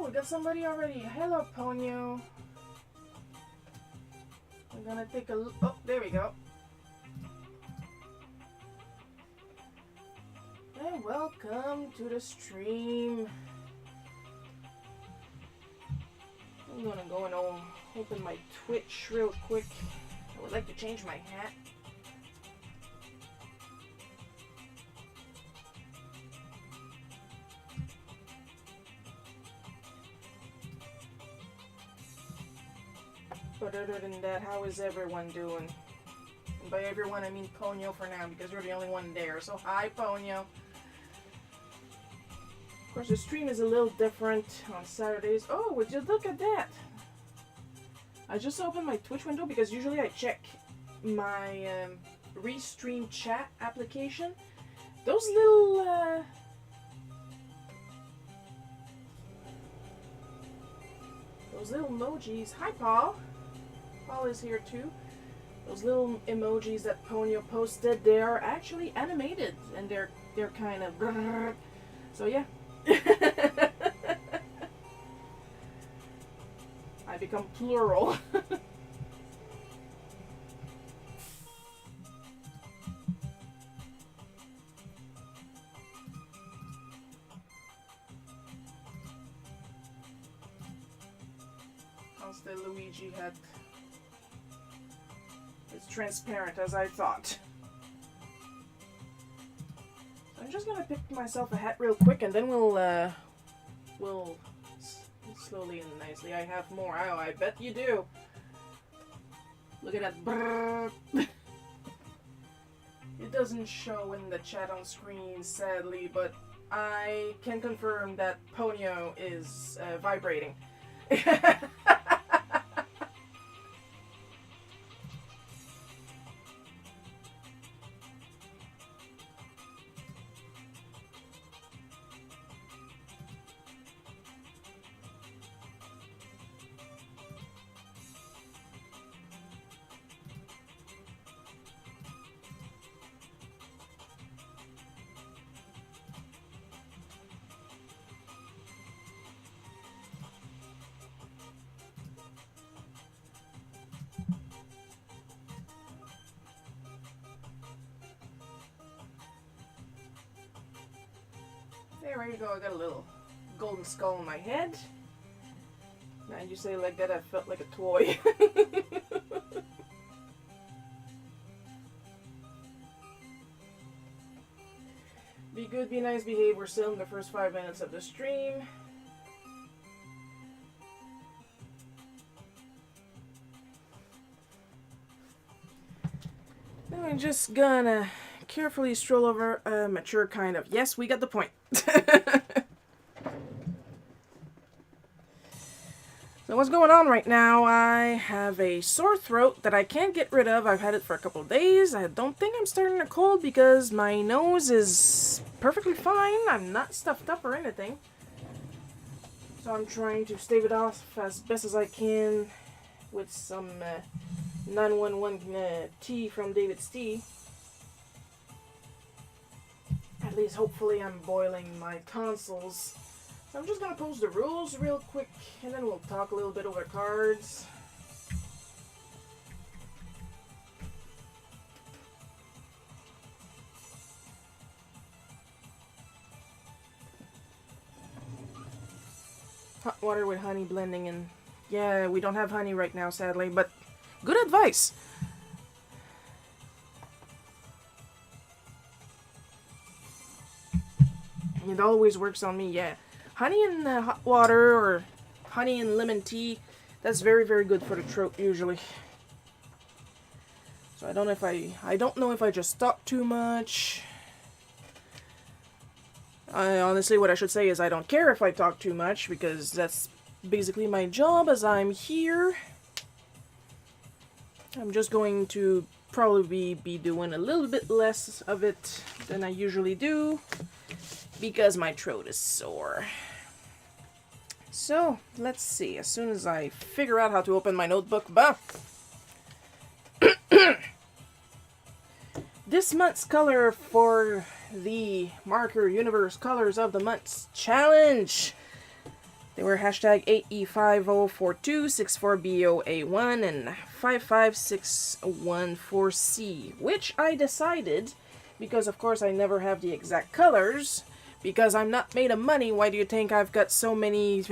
we got somebody already. Hello, Ponyo. I'm gonna take a look. Oh, there we go. And welcome to the stream. I'm gonna go and open my Twitch real quick. I would like to change my hat. But other than that, how is everyone doing? And by everyone, I mean Ponyo for now, because you're the only one there. So hi, Ponyo. Of course, the stream is a little different on Saturdays. Oh, would you look at that? I just opened my Twitch window because usually I check my Restream chat application. Those little emojis. Hi, Paul. Paul is here too. Those little emojis that Ponyo posted, they are actually animated, and they're kind of so yeah. I become plural. How's the Luigi hat? It's transparent as I thought. So I'm just gonna pick myself a hat real quick, and then we'll slowly and nicely. I have more. Oh, I bet you do. Look at that. Brrr. It doesn't show in the chat on screen, sadly, but I can confirm that Ponyo is vibrating. There you go, I got a little golden skull on my head. Now you say like that, I felt like a toy. Be good, be nice, behave. We're still in the first 5 minutes of the stream. Now I'm just gonna carefully stroll over a mature kind of. Yes, we got the point. So what's going on right now? I have a sore throat that I can't get rid of. I've had it for a couple of days. I don't think I'm starting a cold because my nose is perfectly fine. I'm not stuffed up or anything. So I'm trying to stave it off as best as I can with some 911 tea from David's Tea. At least hopefully I'm boiling my tonsils. So I'm just gonna post the rules real quick, and then we'll talk a little bit over cards. Hot water with honey blending in. Yeah, we don't have honey right now, sadly, but good advice. It always works on me, yeah. Honey and hot water or honey and lemon tea, that's very, very good for the throat usually. So I don't know if I just talk too much. Honestly, what I should say is I don't care if I talk too much because that's basically my job as I'm here. I'm just going to probably be doing a little bit less of it than I usually do because my throat is sore. So, let's see. As soon as I figure out how to open my notebook, this month's color for the Marker Universe Colors of the Months Challenge. They were hashtag 8E504264BOA1 and 55614C, which I decided, because of course I never have the exact colors, because I'm not made of money. Why do you think I've got so many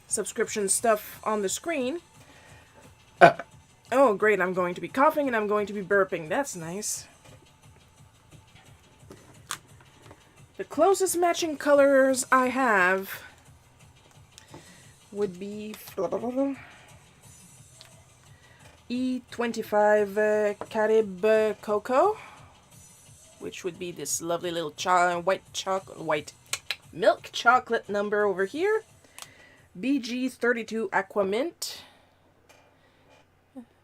subscription stuff on the screen? Oh great, I'm going to be coughing and I'm going to be burping. That's nice. The closest matching colors I have would be E25 Carib Cocoa, which would be this lovely little white milk chocolate number over here. BG32 Aquamint,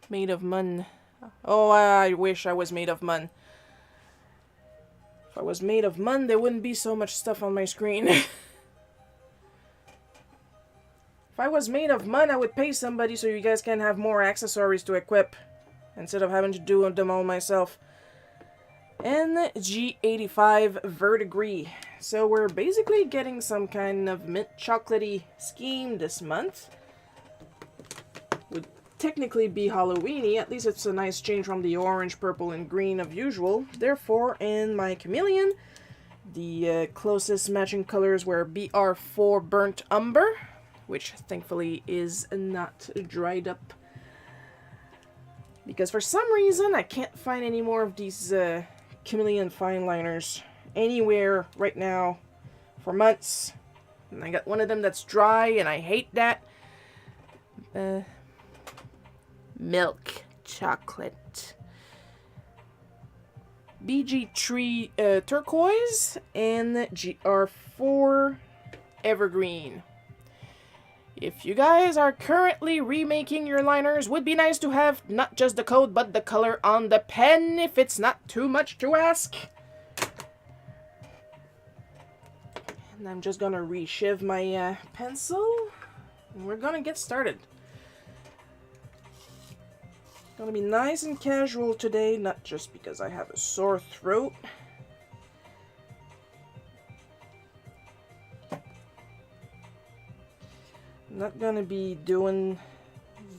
made of mun. Oh, I wish I was made of mun. If I was made of mun, there wouldn't be so much stuff on my screen. If I was made of mun, I would pay somebody so you guys can have more accessories to equip, instead of having to do them all myself. NG85 Verdigris. So we're basically getting some kind of mint chocolatey scheme this month. Would technically be Halloweeny. At least it's a nice change from the orange, purple, and green of usual. Therefore, in my chameleon, the closest matching colors were BR4 Burnt Umber, which thankfully is not dried up, because for some reason I can't find any more of these chameleon fine liners anywhere right now for months. And I got one of them that's dry and I hate that. Milk chocolate. BG Tree Turquoise and GR4 Evergreen. If you guys are currently remaking your liners, would be nice to have not just the code, but the color on the pen, if it's not too much to ask. And I'm just gonna reshiv my pencil, and we're gonna get started. Gonna be nice and casual today, not just because I have a sore throat. Not gonna be doing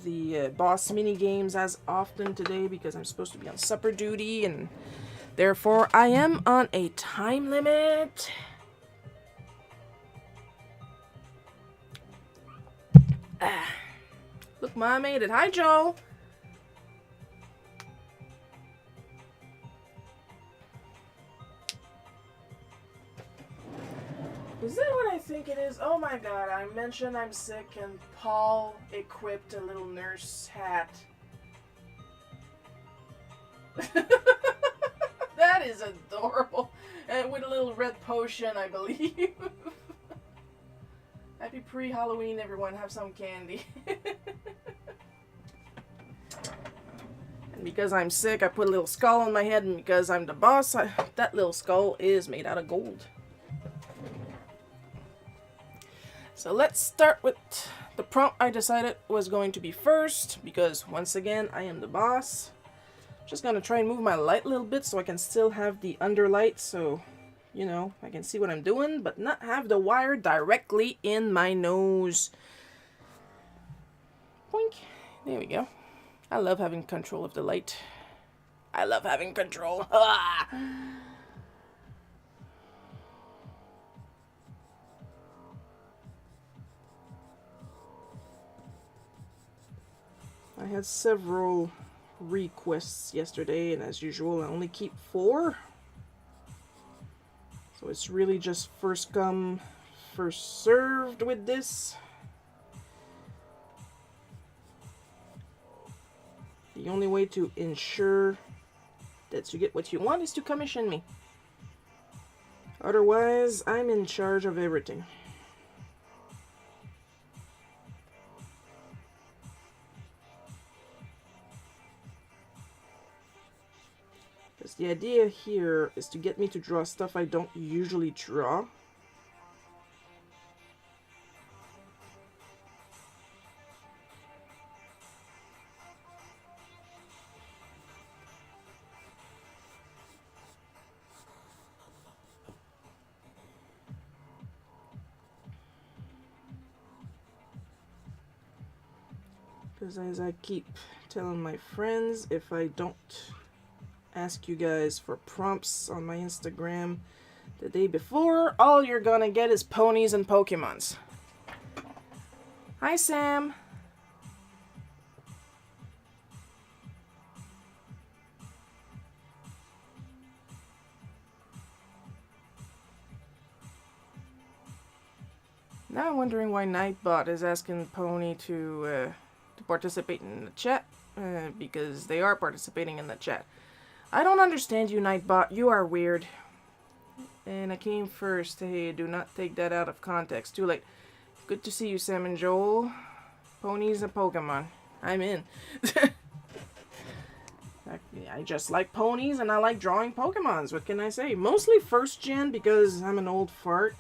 the boss mini games as often today because I'm supposed to be on supper duty, and therefore I am on a time limit. Look, Ma, I made it. Hi, Joe. Is that what I think it is? Oh my god, I mentioned I'm sick and Paul equipped a little nurse hat. That is adorable. And with a little red potion, I believe. Happy pre-Halloween, everyone. Have some candy. And because I'm sick, I put a little skull on my head, and because I'm the boss, that little skull is made out of gold. So let's start with the prompt I decided was going to be first, because once again, I am the boss. Just gonna try and move my light a little bit so I can still have the underlight, so, you know, I can see what I'm doing, but not have the wire directly in my nose. Boink. There we go. I love having control of the light. I love having control. I had several requests yesterday, and as usual, I only keep 4. So it's really just first come, first served with this. The only way to ensure that you get what you want is to commission me. Otherwise, I'm in charge of everything. Because the idea here is to get me to draw stuff I don't usually draw. Because as I keep telling my friends, if I don't ask you guys for prompts on my Instagram the day before, all you're gonna get is ponies and Pokemons. Hi, Sam. Now I'm wondering why Nightbot is asking Pony to participate in the chat, because they are participating in the chat. I don't understand you, Nightbot. You are weird. And I came first. Hey, do not take that out of context. Too late. Good to see you, Sam and Joel. Ponies and Pokemon. I'm in. I just like ponies and I like drawing Pokemons. What can I say? Mostly first gen because I'm an old fart.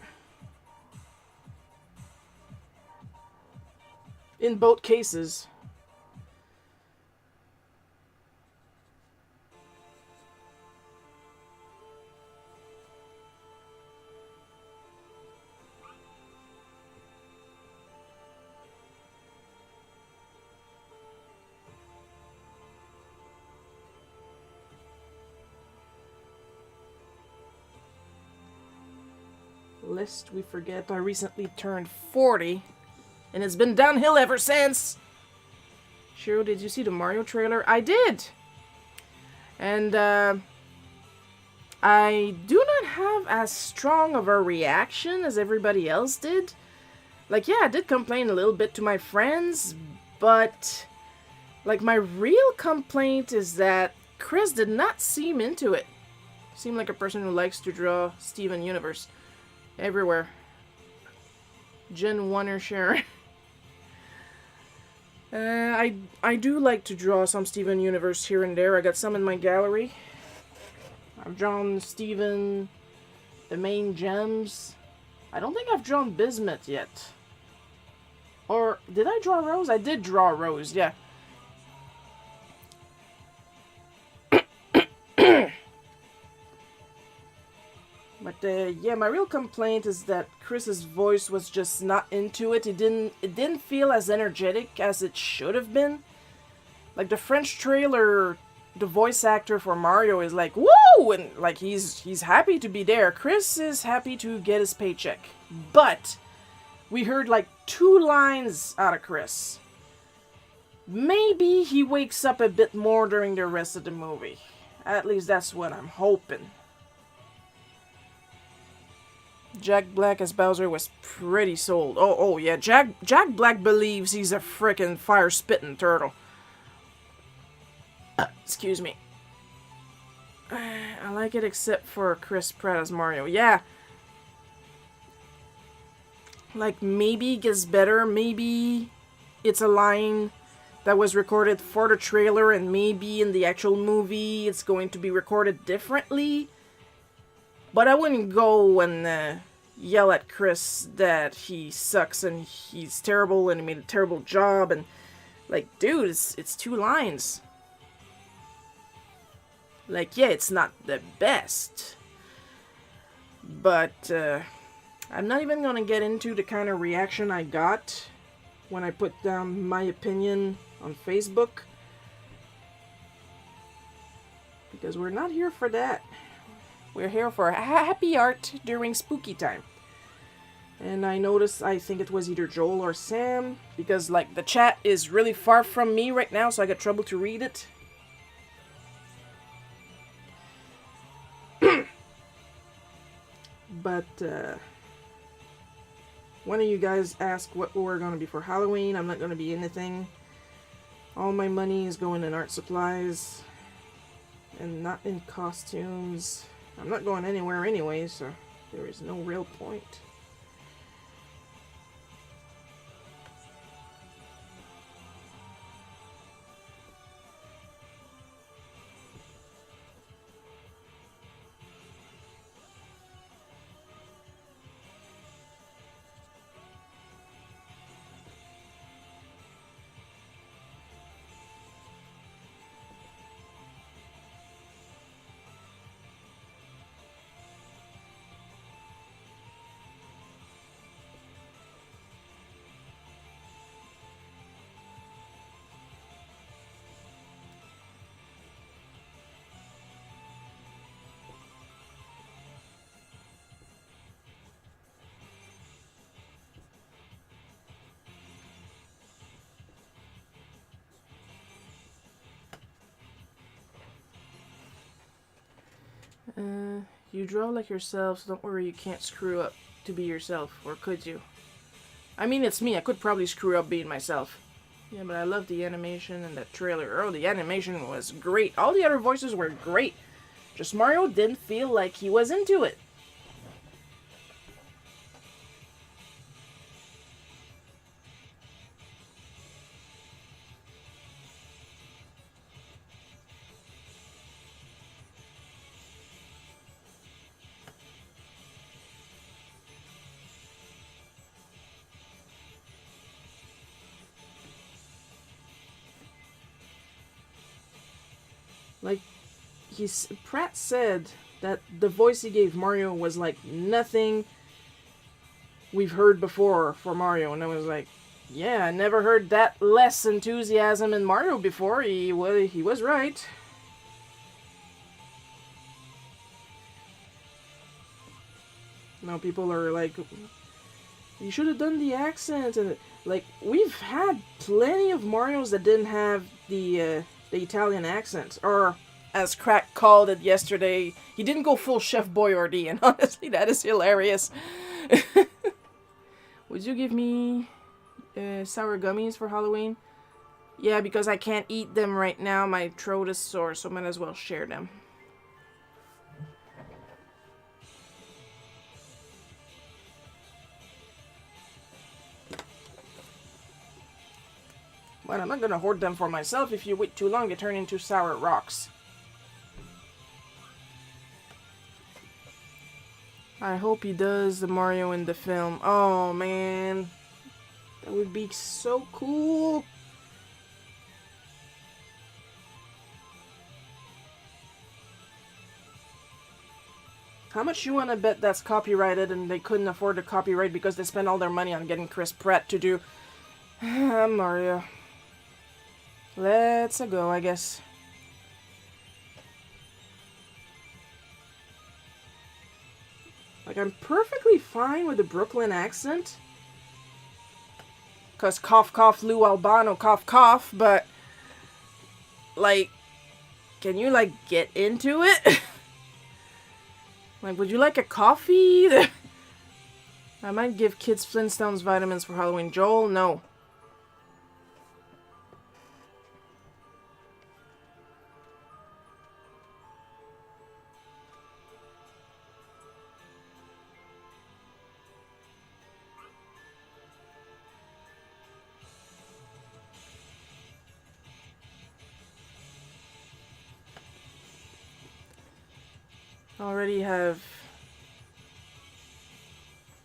In both cases. Lest we forget, I recently turned 40. And it's been downhill ever since. Shiro, did you see the Mario trailer? I did. And I do not have as strong of a reaction as everybody else did. Like, yeah, I did complain a little bit to my friends, but like my real complaint is that Chris did not seem into it. Seemed like a person who likes to draw Steven Universe everywhere. Gen 1er Sharon. I do like to draw some Steven Universe here and there. I got some in my gallery. I've drawn Steven, the main gems. I don't think I've drawn Bismuth yet. Or, did I draw Rose? I did draw Rose, yeah. But, yeah, my real complaint is that Chris's voice was just not into it. It didn't feel as energetic as it should have been. Like, the French trailer, the voice actor for Mario is like, woo! And, like, he's happy to be there. Chris is happy to get his paycheck. But, we heard, like, 2 lines out of Chris. Maybe he wakes up a bit more during the rest of the movie. At least that's what I'm hoping. Jack Black as Bowser was pretty sold. Oh yeah, Jack Black believes he's a frickin' fire-spitting turtle. Excuse me. I like it except for Chris Pratt as Mario. Yeah. Like, maybe it gets better. Maybe it's a line that was recorded for the trailer and maybe in the actual movie it's going to be recorded differently. But I wouldn't go and yell at Chris that he sucks and he's terrible and he made a terrible job. And, like, dude, it's 2 lines. Like, yeah, it's not the best. But, I'm not even gonna get into the kind of reaction I got when I put down my opinion on Facebook. Because we're not here for that. We're here for happy art during spooky time. And I noticed, I think it was either Joel or Sam, because, like, the chat is really far from me right now, so I got trouble to read it. But, one of you guys asked what we're going to be for Halloween. I'm not going to be anything. All my money is going in art supplies and not in costumes. I'm not going anywhere anyway, so there is no real point. You draw like yourself, so don't worry, you can't screw up to be yourself, or could you? I mean, it's me, I could probably screw up being myself. Yeah, but I love the animation and the trailer. Oh, the animation was great. All the other voices were great. Just Mario didn't feel like he was into it. Like, Pratt said that the voice he gave Mario was like nothing we've heard before for Mario, and I was like, yeah, I never heard that less enthusiasm in Mario before. He was right. Now people are like, you should have done the accent, and like we've had plenty of Marios that didn't have the Italian accent, or as Crack called it yesterday, he didn't go full Chef Boyardee, and honestly, that is hilarious. Would you give me sour gummies for Halloween? Yeah, because I can't eat them right now. My throat is sore, so I might as well share them. But I'm not gonna hoard them for myself. If you wait too long, they turn into sour rocks. I hope he does the Mario in the film. Oh, man. That would be so cool. How much you want to bet that's copyrighted and they couldn't afford the copyright because they spent all their money on getting Chris Pratt to do Mario. Let's go, I guess. Like, I'm perfectly fine with the Brooklyn accent. Because cough, cough, Lou Albano, cough, cough. But, like, can you, like, get into it? Like, would you like a coffee? I might give kids Flintstones vitamins for Halloween. Joel, no. Already have...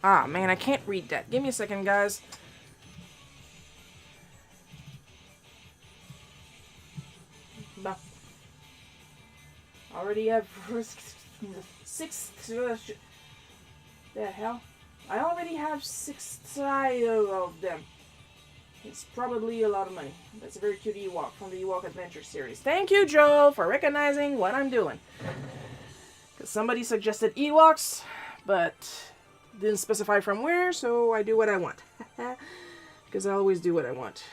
Ah, man, I can't read that. Give me a second, guys. Already have 6... The hell? I already have 6 of them. It's probably a lot of money. That's a very cute Ewok from the Ewok Adventure series. Thank you, Joel, for recognizing what I'm doing. Because somebody suggested Ewoks, but didn't specify from where, so I do what I want. Because I always do what I want.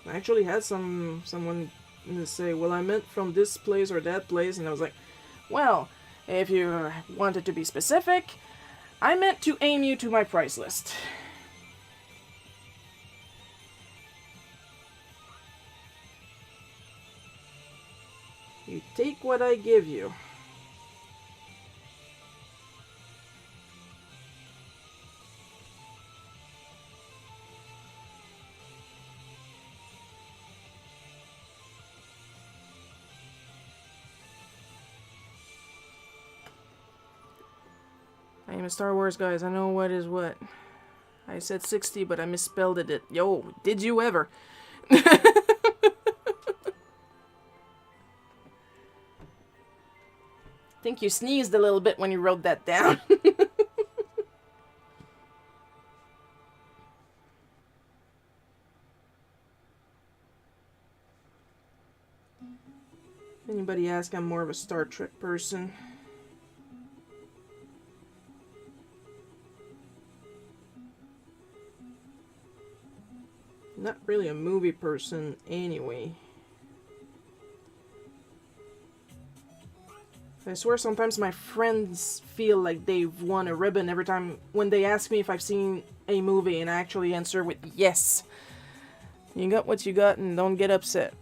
I actually had someone say, well, I meant from this place or that place, and I was like, well, if you wanted to be specific, I meant to aim you to my price list. You take what I give you. I am a Star Wars, guys. I know what is what. I said 60, but I misspelled it. Yo, did you ever? Think you sneezed a little bit when you wrote that down. Anybody ask, I'm more of a Star Trek person. Not really a movie person anyway. I swear sometimes my friends feel like they've won a ribbon every time when they ask me if I've seen a movie, and I actually answer with yes. You got what you got and don't get upset.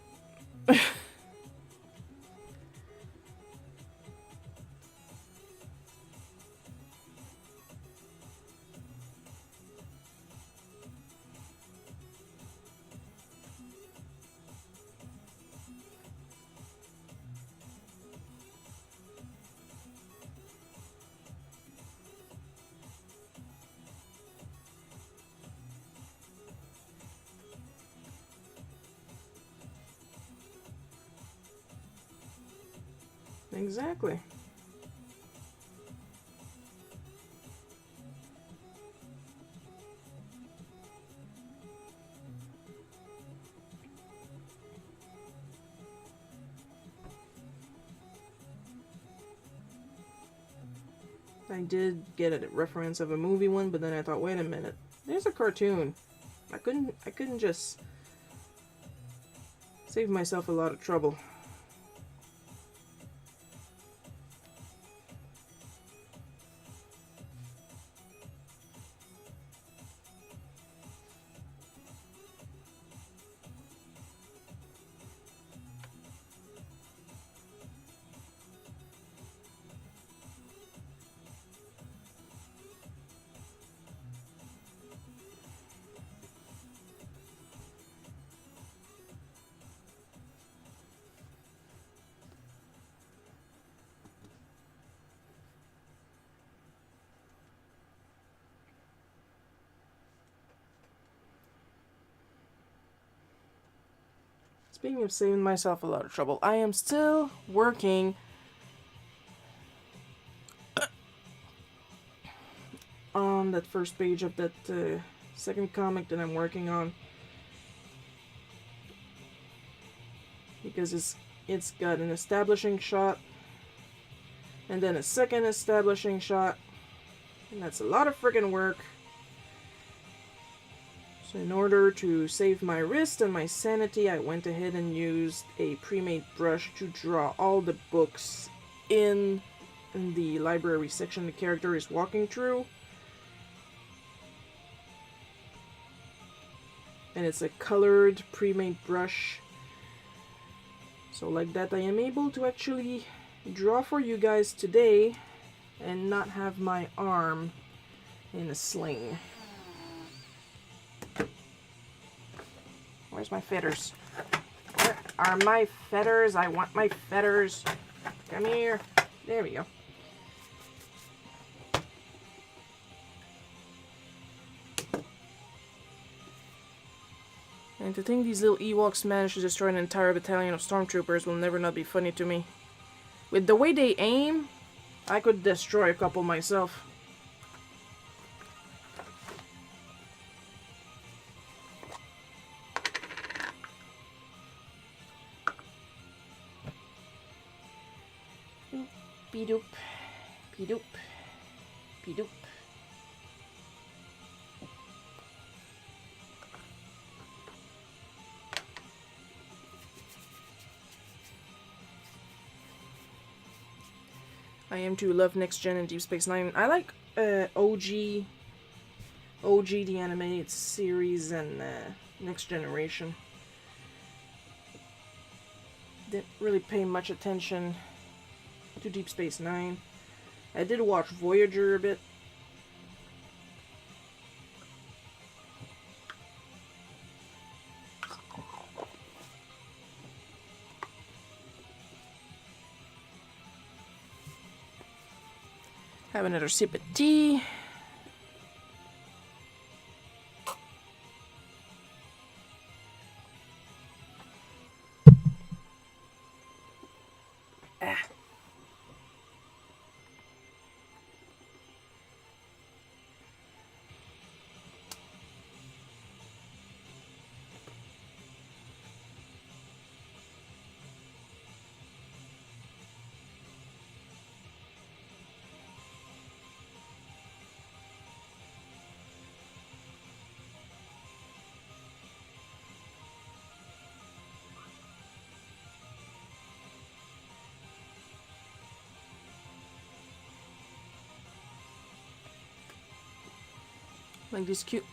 Exactly. I did get a reference of a movie one, but then I thought, wait a minute, there's a cartoon. I couldn't just save myself a lot of trouble. Speaking of saving myself a lot of trouble, I am still working on that first page of that second comic that I'm working on, because it's got an establishing shot and then a second establishing shot, and that's a lot of friggin' work. So in order to save my wrist and my sanity, I went ahead and used a pre-made brush to draw all the books in the library section the character is walking through. And it's a colored pre-made brush. So like that, I am able to actually draw for you guys today and not have my arm in a sling. Where's my feathers? Where are my feathers? I want my feathers. Come here. There we go. And to think these little Ewoks managed to destroy an entire battalion of stormtroopers will never not be funny to me. With the way they aim, I could destroy a couple myself. Pedoop, pedoop, pedoop. I am to love Next Gen and Deep Space Nine. I like OG the animated series, and Next Generation. Didn't really pay much attention to Deep Space Nine. I did watch Voyager a bit. Have another sip of tea. Like these cute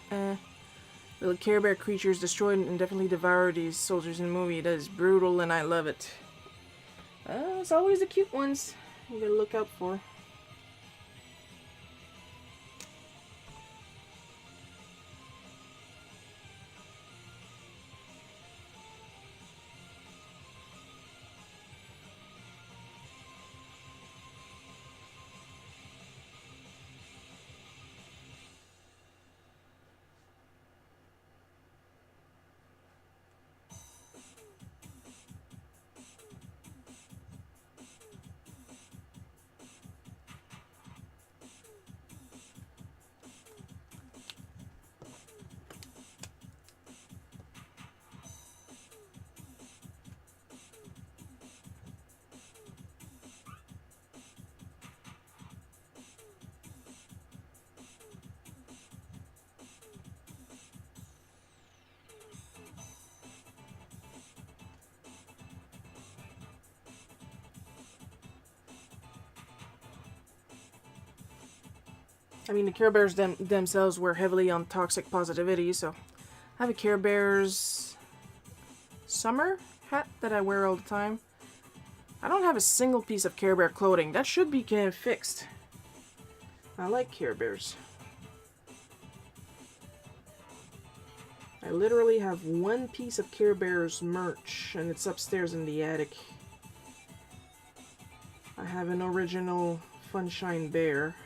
little Care Bear creatures destroyed and definitely devour these soldiers in the movie. That is brutal and I love it. It's always the cute ones you gotta look out for. I mean, the Care Bears themselves were heavily on toxic positivity, so I have a Care Bears summer hat that I wear all the time. I don't have a single piece of Care Bear clothing. That should be fixed. I like Care Bears. I literally have one piece of Care Bears merch, and it's upstairs in the attic. I have an original Funshine Bear.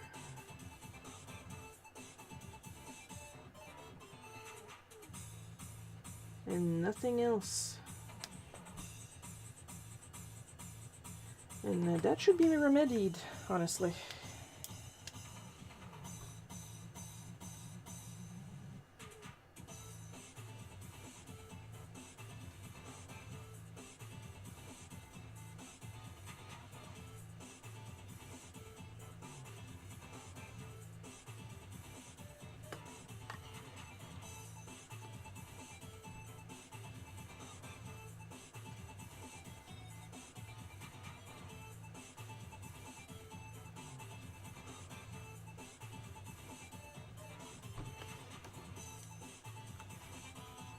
And nothing else. And that should be remedied, honestly.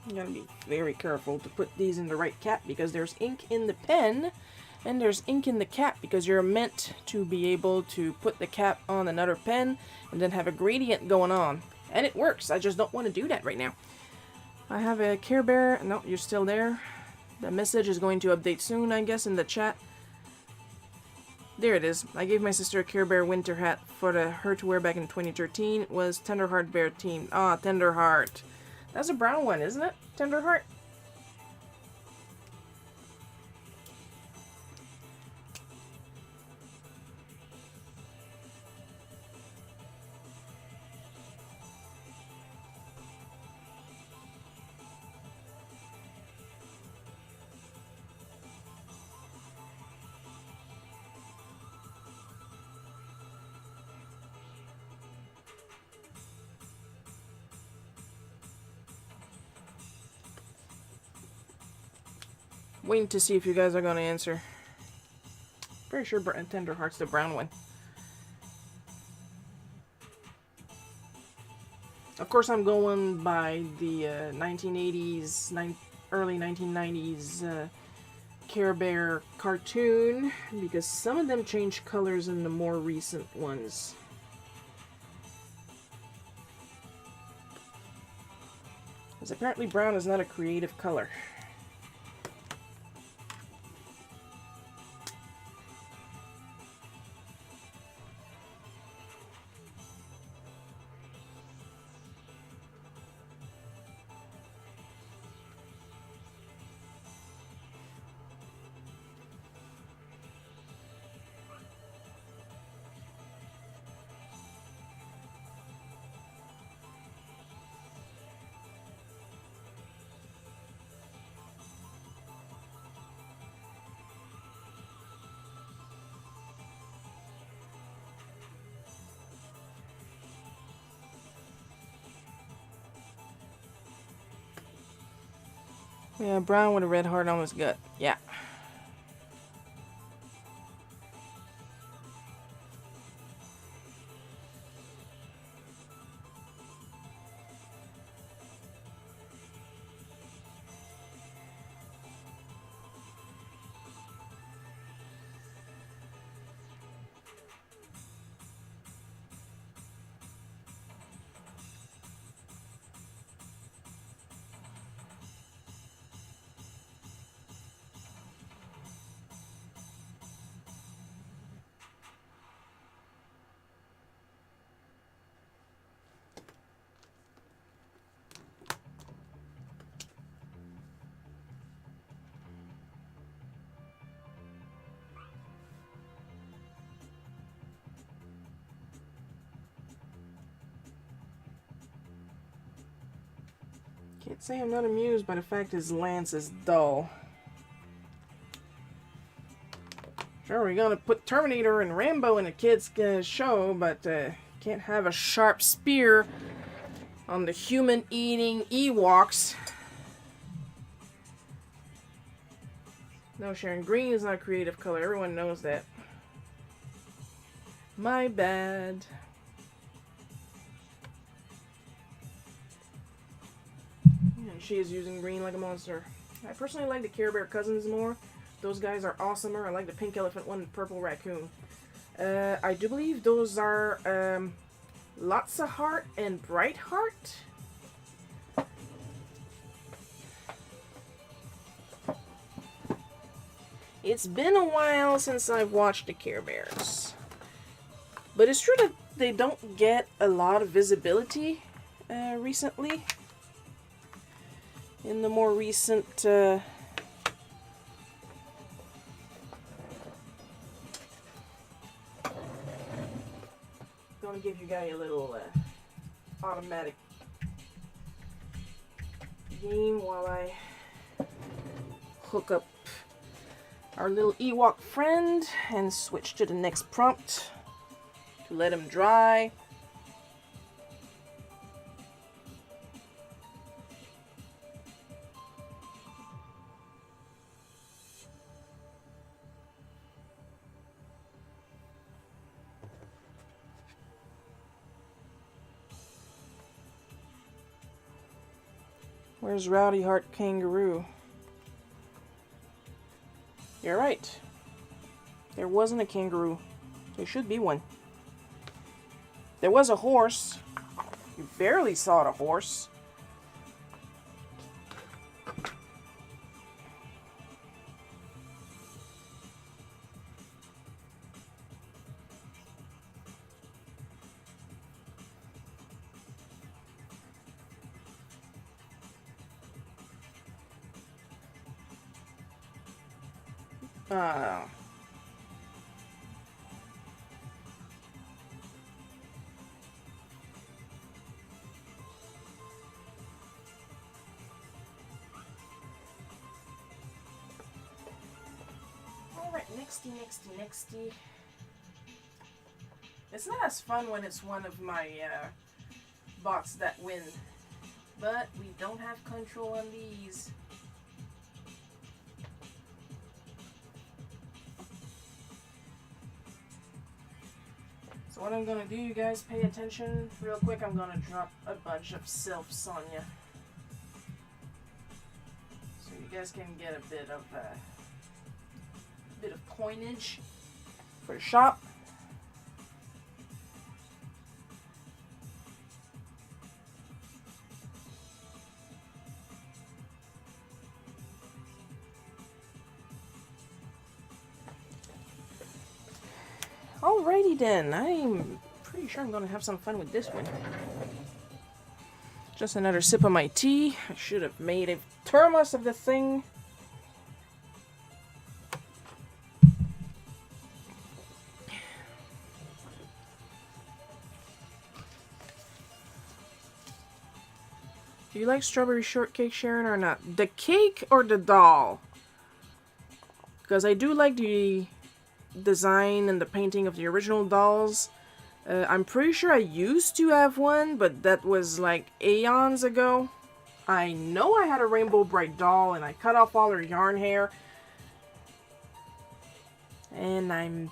You gotta be very careful to put these in the right cap because there's ink in the pen and there's ink in the cap because you're meant to be able to put the cap on another pen and then have a gradient going on. And it works. I just don't want to do that right now. I have a Care Bear. No, you're still there. The message is going to update soon, I guess, in the chat. There it is. I gave my sister a Care Bear winter hat for her to wear back in 2013. It was Tenderheart Bear themed. Ah, Tenderheart. That's a brown one, isn't it? Tenderheart? Waiting to see if you guys are going to answer. Pretty sure Tenderheart's the brown one. Of course, I'm going by the 1980s, early 1990s Care Bear cartoon, because some of them changed colors in the more recent ones. Because apparently brown is not a creative color. Yeah, brown with a red heart on his gut. Yeah. Can't say I'm not amused by the fact his lance is dull. Sure, we're gonna put Terminator and Rambo in a kid's show, but can't have a sharp spear on the human-eating Ewoks. No, Sharon, green is not a creative color. Everyone knows that. My bad. Yeah, she is using green like a monster. I personally like the Care Bear cousins more. Those guys are awesomer. I like the pink elephant one, and purple raccoon. I do believe those are Lots of Heart and Bright Heart. It's been a while since I've watched the Care Bears. But it's true that they don't get a lot of visibility recently. In the more recent gonna give you guys a little automatic game while I hook up our little Ewok friend and switch to the next prompt to let him dry. Where's Rowdy Heart Kangaroo? You're right. There wasn't a kangaroo. There should be one. There was a horse. You barely saw the horse. Alright, nexty. It's not as fun when it's one of my bots that win, but we don't have control on these. So what I'm gonna do, you guys pay attention real quick. I'm gonna drop a bunch of sylphs on you, so you guys can get a bit of coinage for the shop. Alrighty then, I'm pretty sure I'm gonna have some fun with this one. Just another sip of my tea. I should have made a thermos of the thing. Do you like strawberry shortcake, Sharon, or not? The cake or the doll? Because I do like the design and the painting of the original dolls. I'm pretty sure I used to have one, but that was like aeons ago. I know I had a Rainbow Bright doll and I cut off all her yarn hair. And I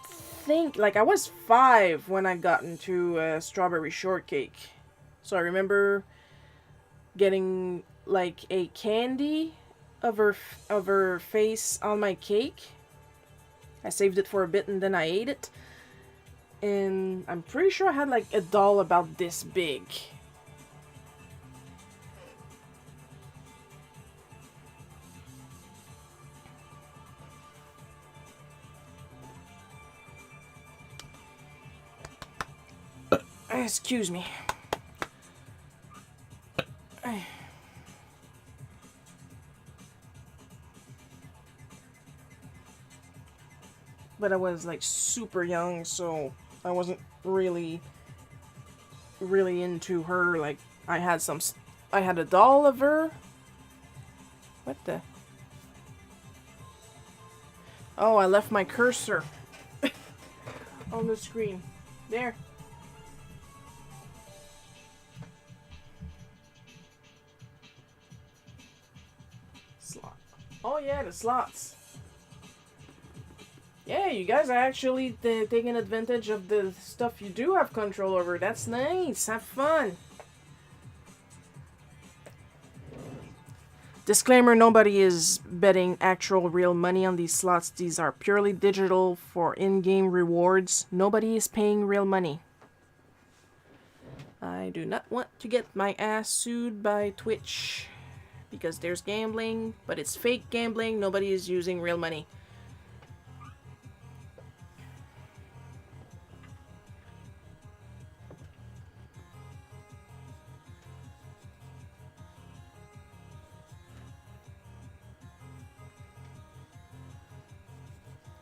was 5 when I got into strawberry shortcake. So I remember getting like a candy of her face on my cake. I saved it for a bit and then I ate it. And I'm pretty sure I had like a doll about this big. Excuse me. But I was like super young, so I wasn't really into her. Like I had a doll of her What the? Oh, I left my cursor on the screen. There. Slot. Oh yeah, the slots. Yeah, you guys are actually taking advantage of the stuff you do have control over. That's nice. Have fun. Disclaimer, nobody is betting actual real money on these slots. These are purely digital for in-game rewards. Nobody is paying real money. I do not want to get my ass sued by Twitch because there's gambling, but it's fake gambling. Nobody is using real money.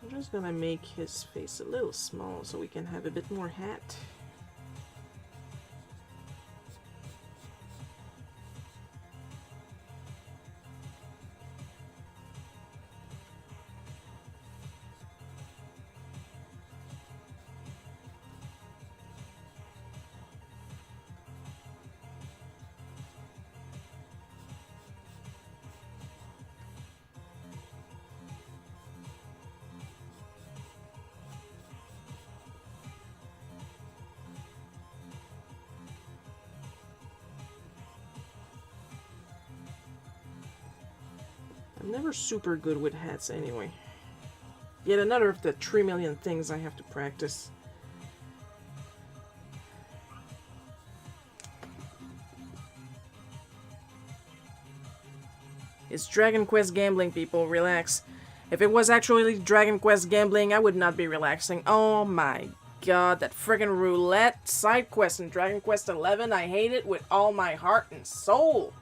I'm just gonna make his face a little small so we can have a bit more hat. I'm never super good with hats anyway. Yet another of the 3 million things I have to practice. It's Dragon Quest gambling, people. Relax. If it was actually Dragon Quest gambling, I would not be relaxing. Oh my god, that friggin' roulette side quest in Dragon Quest 11, I hate it with all my heart and soul.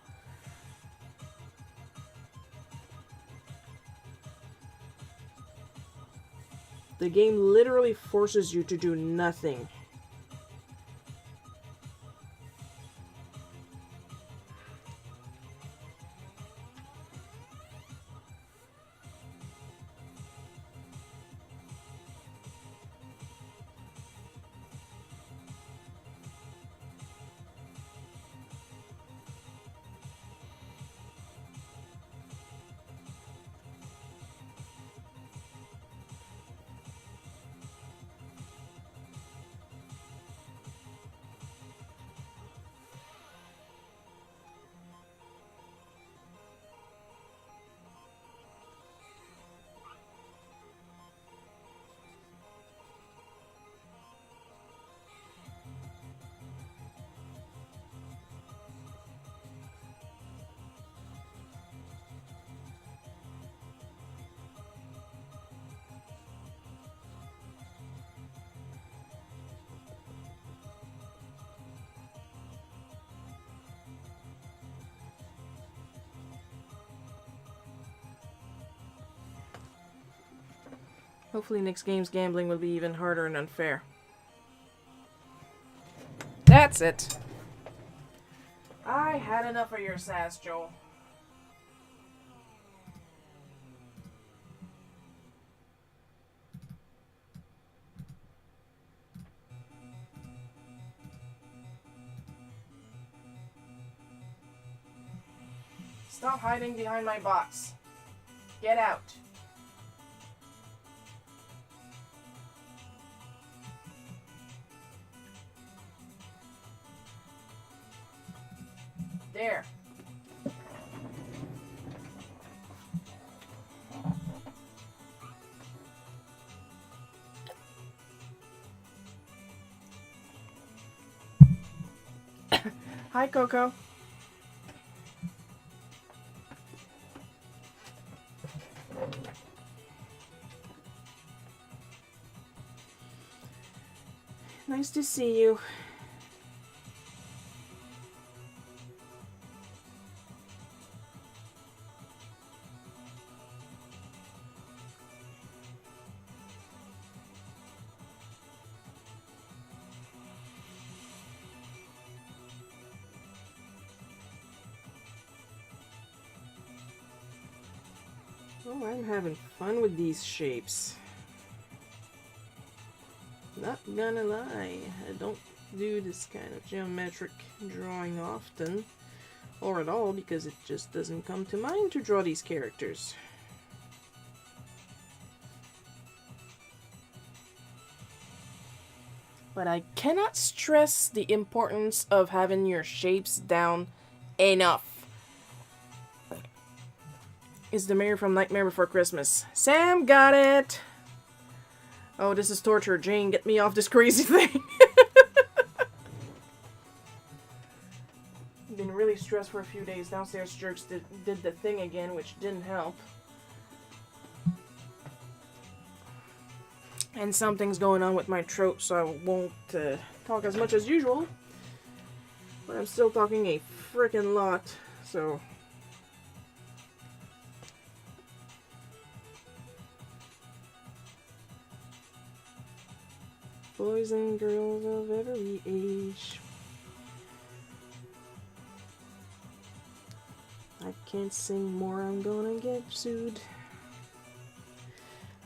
The game literally forces you to do nothing. Hopefully next game's gambling will be even harder and unfair. That's it. I had enough of your sass, Joel. Stop hiding behind my box. Get out. There. Hi, Coco. Nice to see you. Oh, I'm having fun with these shapes. Not gonna lie, I don't do this kind of geometric drawing often, or at all, because it just doesn't come to mind to draw these characters. But I cannot stress the importance of having your shapes down enough. Is the mayor from Nightmare Before Christmas? Sam got it! Oh, this is torture. Jane, get me off this crazy thing. Been really stressed for a few days. Downstairs jerks did the thing again, which didn't help. And something's going on with my throat, so I won't talk as much as usual. But I'm still talking a frickin' lot, so... Boys and girls of every age. I can't sing more, I'm gonna get sued.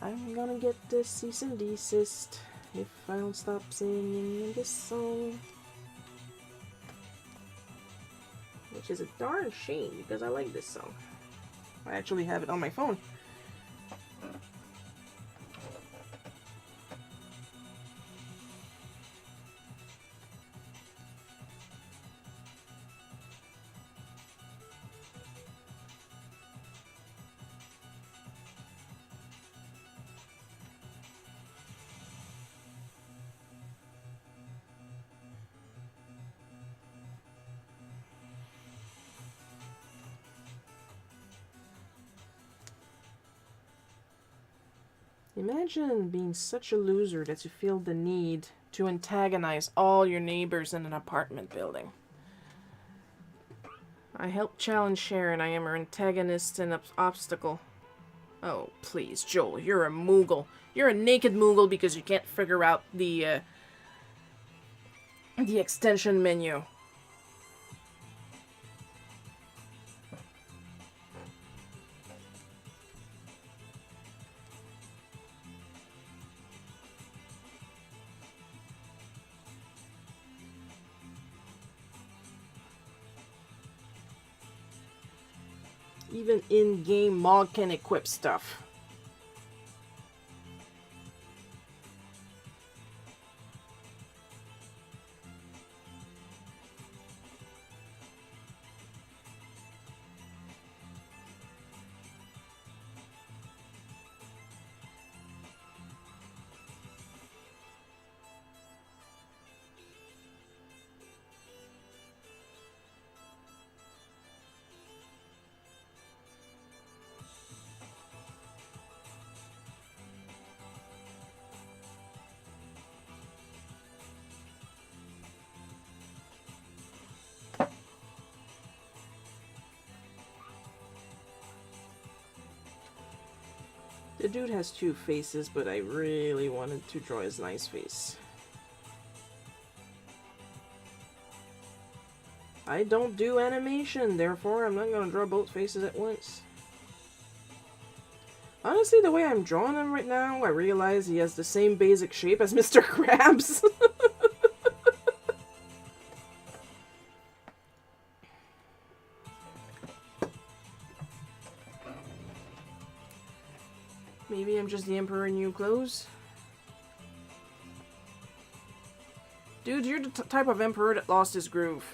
I'm gonna get this cease and desist if I don't stop singing this song. Which is a darn shame, because I like this song. I actually have it on my phone. Imagine being such a loser that you feel the need to antagonize all your neighbors in an apartment building. I help challenge Sharon. I am her antagonist and obstacle. Oh, please, Joel, you're a Moogle. You're a naked Moogle because you can't figure out the extension menu. Even in-game Mog can equip stuff. The dude has two faces, but I really wanted to draw his nice face. I don't do animation, therefore I'm not gonna draw both faces at once. Honestly, the way I'm drawing him right now, I realize he has the same basic shape as Mr. Krabs. Maybe I'm just the Emperor in new clothes? Dude, you're the type of Emperor that lost his groove.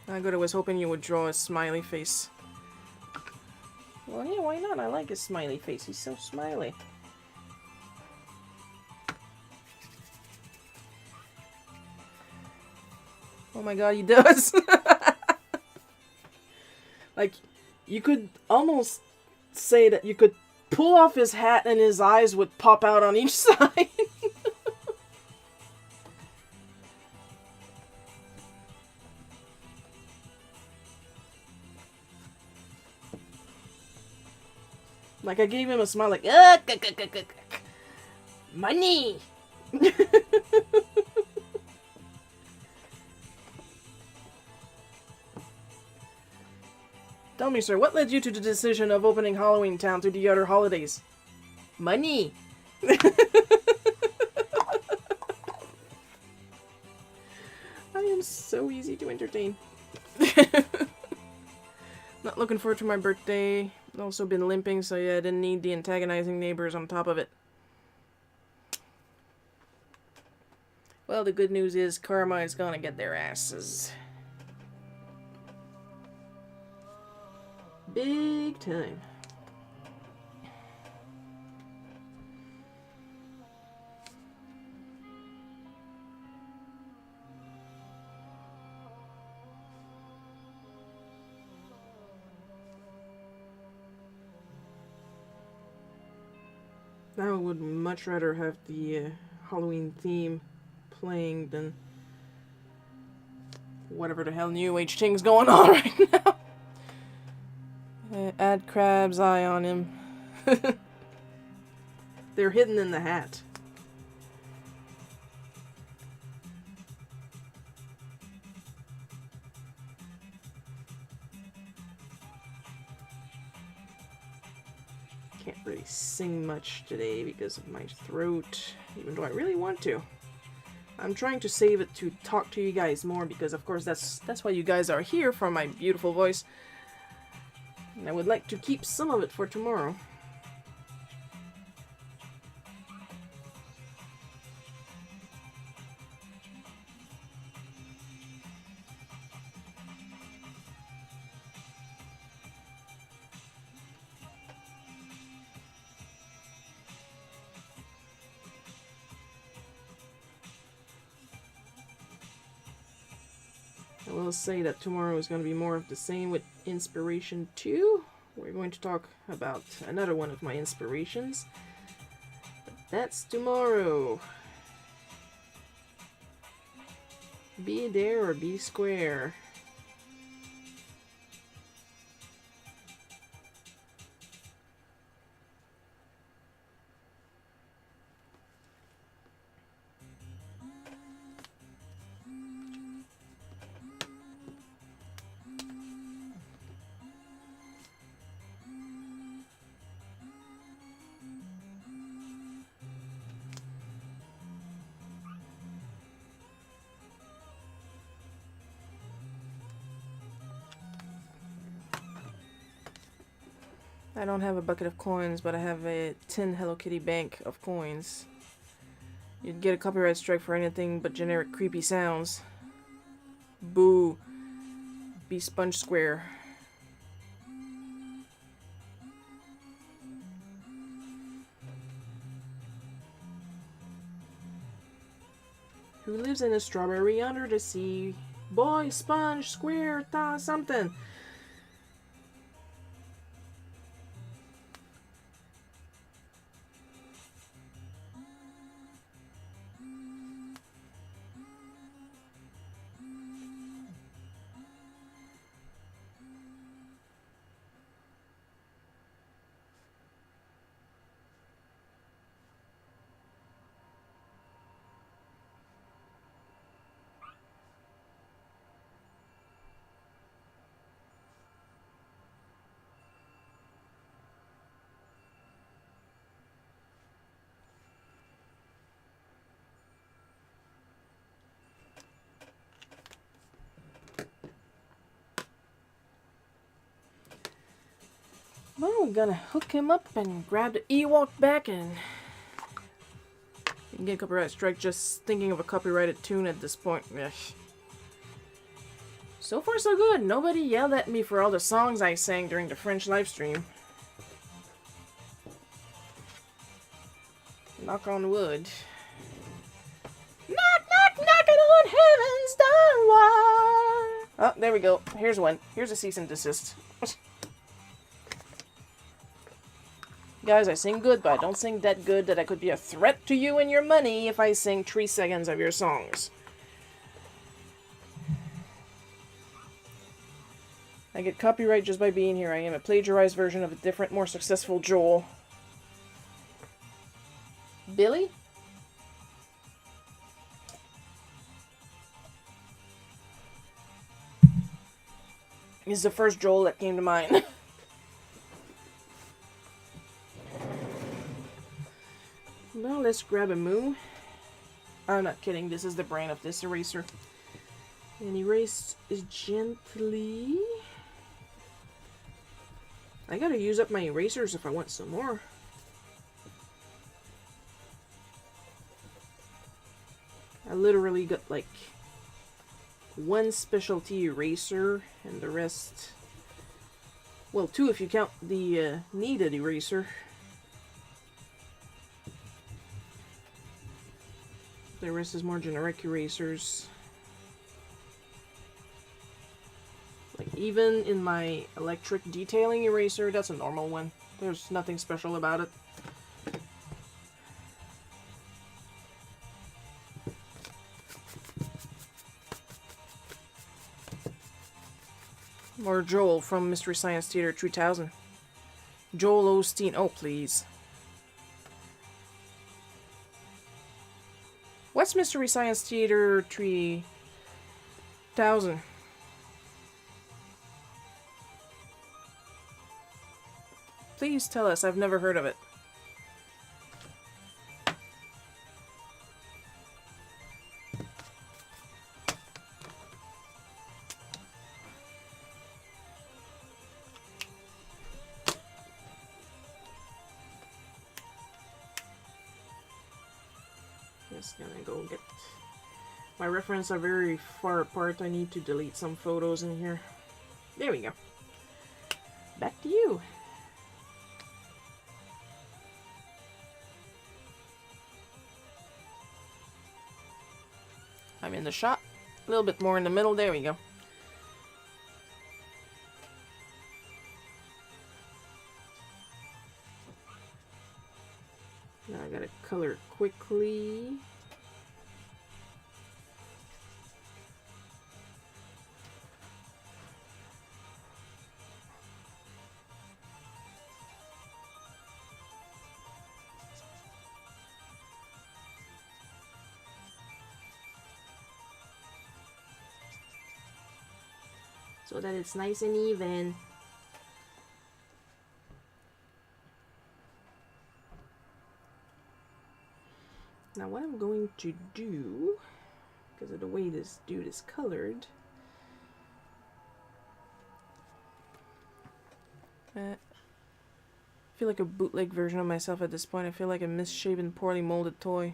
I was hoping you would draw a smiley face. Well, yeah, why not? I like his smiley face. He's so smiley. Oh my god, he does! Like, you could almost say that you could pull off his hat and his eyes would pop out on each side. Like, I gave him a smile like, ah, Money! Tell me, sir, what led you to the decision of opening Halloween Town to the other holidays? Money! I am so easy to entertain. Not looking forward to my birthday. Also been limping, so yeah, I didn't need the antagonizing neighbors on top of it. Well, the good news is karma is gonna get their asses. Big time. I would much rather have the Halloween theme playing than whatever the hell new age thing's going on right now. Add Crab's eye on him. They're hidden in the hat. Can't really sing much today because of my throat, even though I really want to. I'm trying to save it to talk to you guys more because, of course, that's why you guys are here, for my beautiful voice. And I would like to keep some of it for tomorrow. I will say that tomorrow is going to be more of the same with Inspiration 2. We're going to talk about another one of my inspirations. But that's tomorrow. Be there or be square. I don't have a bucket of coins, but I have a 10 Hello Kitty bank of coins. You'd get a copyright strike for anything but generic creepy sounds. Boo. Be Sponge Square. Who lives in a strawberry under the sea? Boy, Sponge Square, something. Well, we're gonna hook him up and grab the Ewok back, and you can get a copyright strike just thinking of a copyrighted tune at this point. Ugh. So far so good. Nobody yelled at me for all the songs I sang during the French livestream. Knock on wood. Knock, knock, knocking on heaven's door. Oh, there we go. Here's one. Here's a cease and desist. Guys, I sing good, but I don't sing that good that I could be a threat to you and your money if I sing 3 seconds of your songs. I get copyright just by being here. I am a plagiarized version of a different, more successful Joel. Billy? Is the first Joel that came to mind. Well, let's grab a moo. I'm not kidding, this is the brain of this eraser. And erase gently. I gotta use up my erasers if I want some more. I literally got like one specialty eraser and the rest, well, two if you count the kneaded eraser. The rest is more generic erasers. Like even in my electric detailing eraser, that's a normal one. There's nothing special about it. Or Joel from Mystery Science Theater 3000. Joel Osteen. Oh, please. What's Mystery Science Theater 3000? Please tell us. I've never heard of it. Just gonna go get... My references are very far apart. I need to delete some photos in here. There we go. Back to you. I'm in the shot. A little bit more in the middle. There we go. Now I gotta color quickly. So that it's nice and even. Now what I'm going to do, because of the way this dude is colored, I feel like a bootleg version of myself at this point. I feel like a misshapen, poorly molded toy.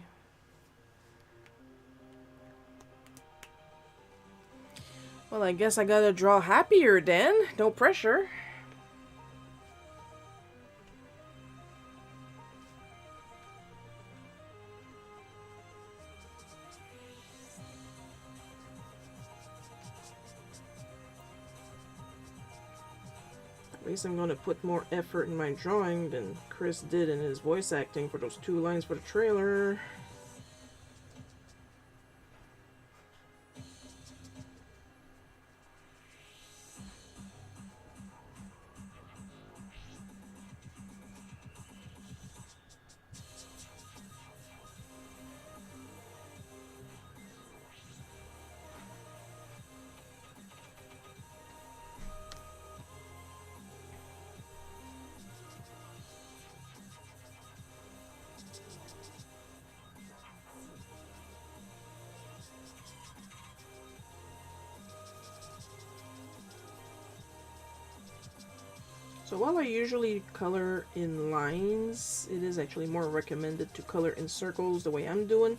Well, I guess I gotta draw happier then. No pressure. At least I'm gonna put more effort in my drawing than Chris did in his voice acting for those 2 lines for the trailer. So while I usually color in lines, it is actually more recommended to color in circles the way I'm doing,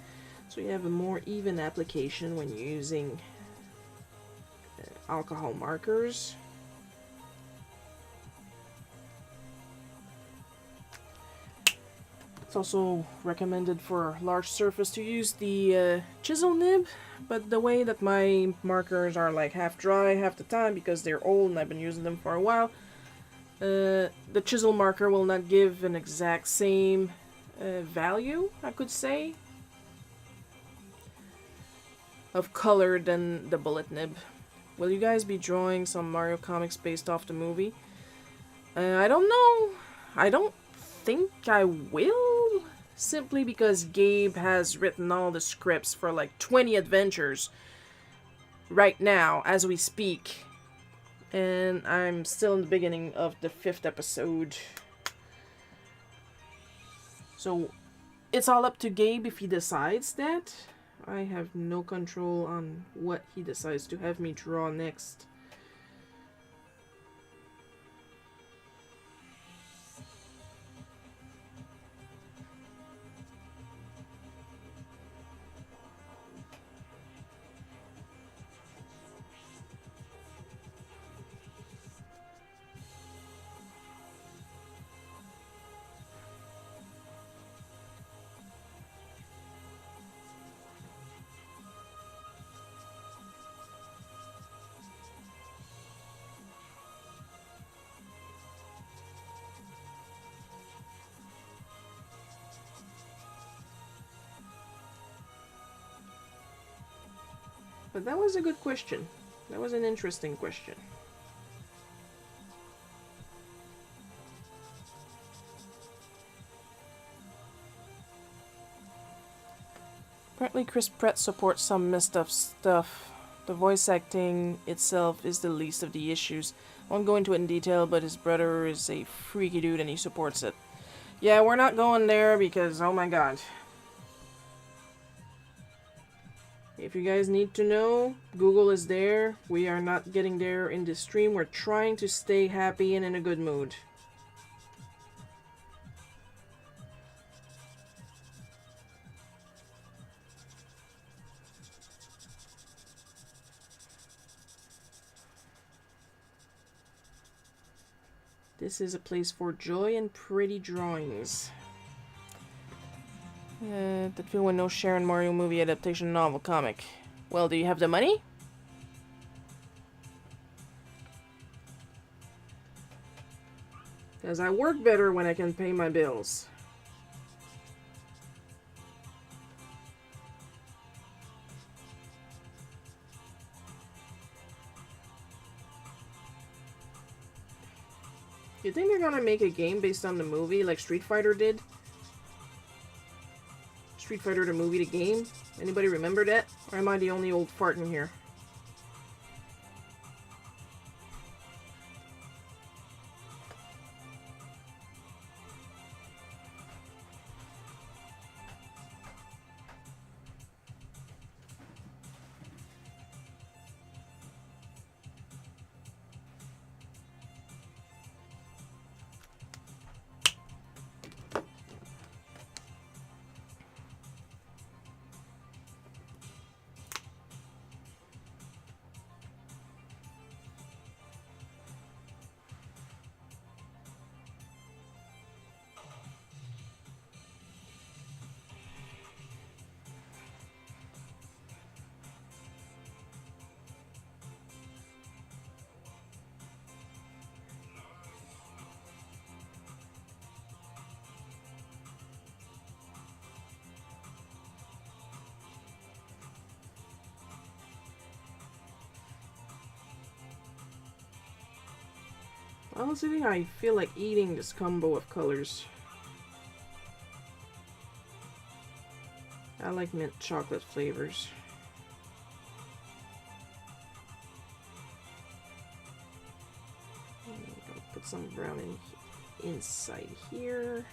so you have a more even application when you're using alcohol markers. It's also recommended for large surface to use the chisel nib, but the way that my markers are like half dry half the time because they're old and I've been using them for a while, the chisel marker will not give an exact same value, I could say, of color than the bullet nib. Will you guys be drawing some Mario comics based off the movie? I don't know. I don't think I will, simply because Gabe has written all the scripts for like 20 adventures right now as we speak. And I'm still in the beginning of the 5th episode. So it's all up to Gabe if he decides that. I have no control on what he decides to have me draw next. But that was a good question. That was an interesting question. Apparently Chris Pratt supports some messed up stuff. The voice acting itself is the least of the issues. I won't go into it in detail, but his brother is a freaky dude and he supports it. Yeah, we're not going there because, oh my god. If you guys need to know, Google is there. We are not getting there in this stream. We're trying to stay happy and in a good mood. This is a place for joy and pretty drawings. That feel when no Sharon Mario movie adaptation novel comic. Well, do you have the money? Because I work better when I can pay my bills. You think they're gonna make a game based on the movie like Street Fighter did? Street Fighter the movie, the game? Anybody remember that? Or am I the only old fart in here? Honestly, I feel like eating this combo of colors. I like mint chocolate flavors. I'll put some brown inside here.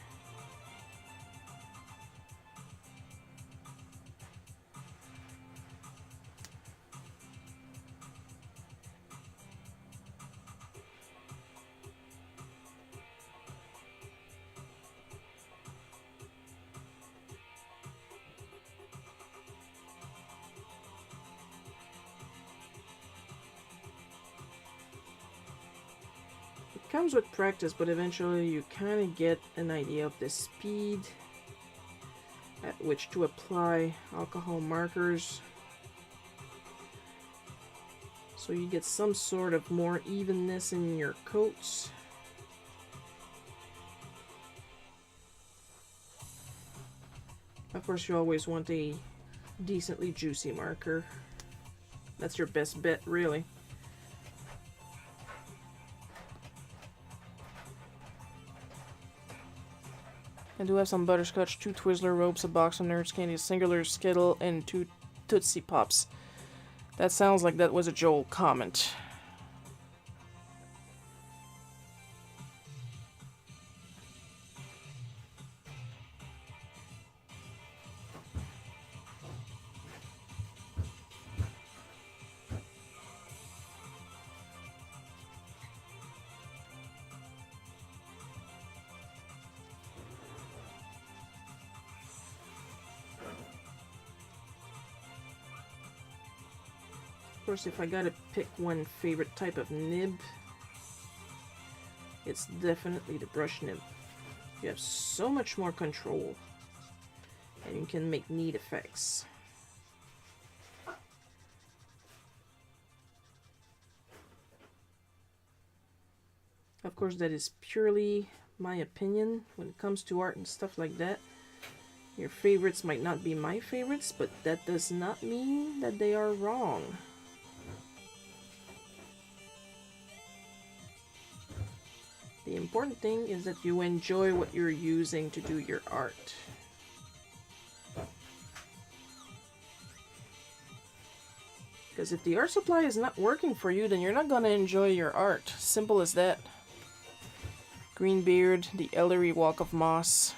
Comes with practice, but eventually you kind of get an idea of the speed at which to apply alcohol markers, so you get some sort of more evenness in your coats. Of course, you always want a decently juicy marker. That's your best bet, really. I do have some butterscotch, 2 Twizzler ropes, a box of Nerds candy, a singular Skittle, and 2 Tootsie Pops. That sounds like that was a Joel comment. Of course, if I gotta pick one favorite type of nib, it's definitely the brush nib. You have so much more control, and you can make neat effects. Of course, that is purely my opinion when it comes to art and stuff like that. Your favorites might not be my favorites, but that does not mean that they are wrong. The important thing is that you enjoy what you're using to do your art. Because if the art supply is not working for you, then you're not going to enjoy your art. Simple as that. Greenbeard, the elderly walk of moss.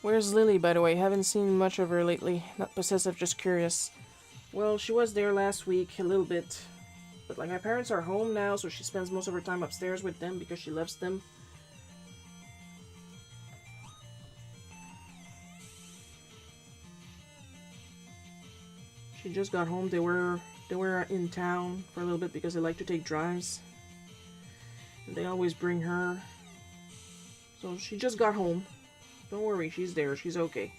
Where's Lily, by the way? Haven't seen much of her lately. Not possessive, just curious. Well, she was there last week, a little bit. But, like, my parents are home now, so she spends most of her time upstairs with them because she loves them. She just got home. They were in town for a little bit because they like to take drives. And they always bring her. So she just got home. Don't worry, she's there. She's okay.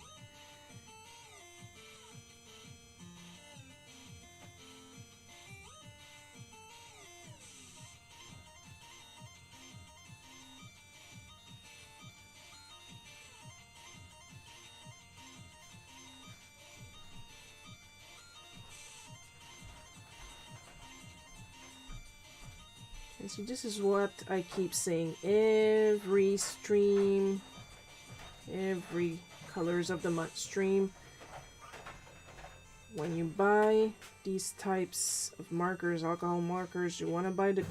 And so this is what I keep saying every stream. Every colors of the month stream. When you buy these types of markers, alcohol markers, you want to buy the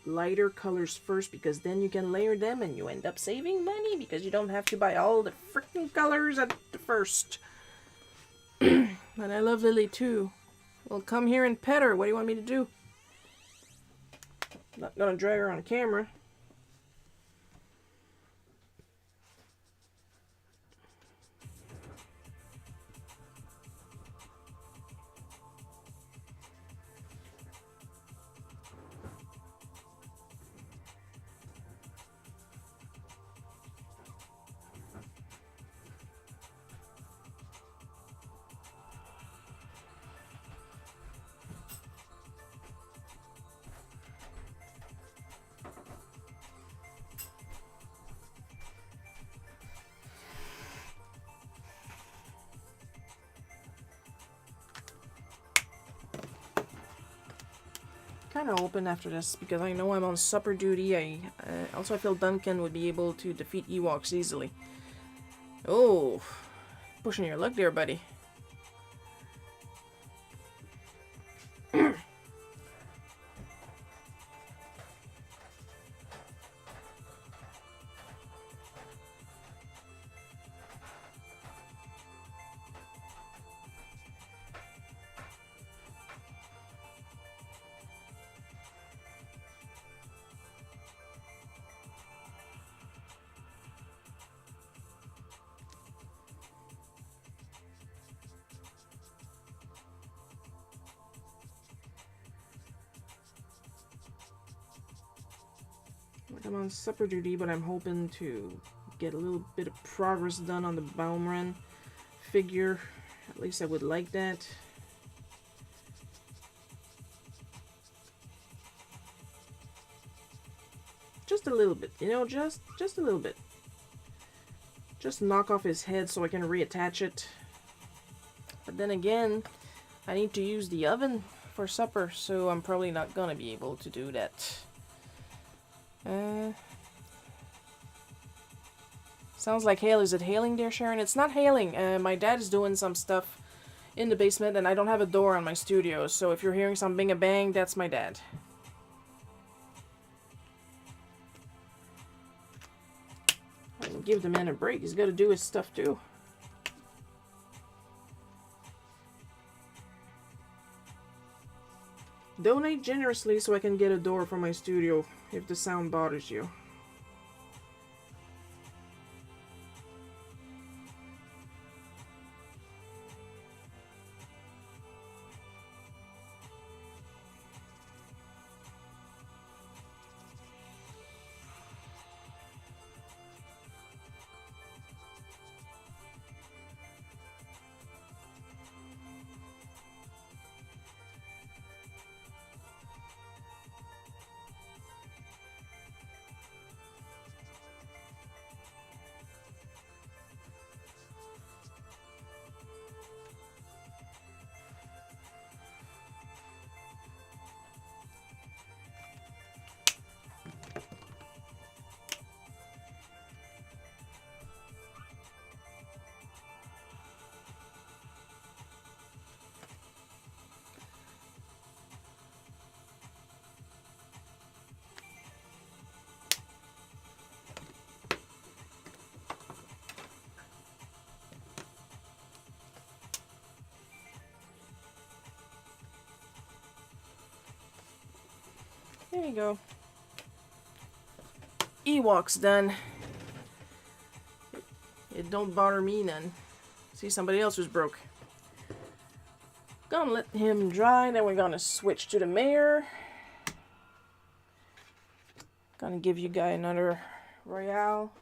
lighter colors first, because then you can layer them and you end up saving money because you don't have to buy all the freaking colors at the first. And I love Lily too. Well, come here and pet her. What do you want me to do? I'm not gonna drag her on camera. Kind of open after this because I know I'm on supper duty. Also I feel Duncan would be able to defeat Ewoks easily. Oh, pushing your luck there, buddy. I'm on supper duty, but I'm hoping to get a little bit of progress done on the Baumrun figure. At least I would like that. Just a little bit, you know, just a little bit. Just knock off his head so I can reattach it. But then again, I need to use the oven for supper, so I'm probably not gonna be able to do that. Sounds like hail. Is it hailing there, Sharon? It's not hailing. My dad is doing some stuff in the basement, and I don't have a door on my studio, so if you're hearing some bing-a-bang, that's my dad. give the man a break. He's got to do his stuff too. Donate generously so I can get a door for my studio if the sound bothers you. There you go. Ewok's done. It don't bother me none. See, somebody else was broke. Gonna let him dry, then we're gonna switch to the mayor. Gonna give you guy another Royale.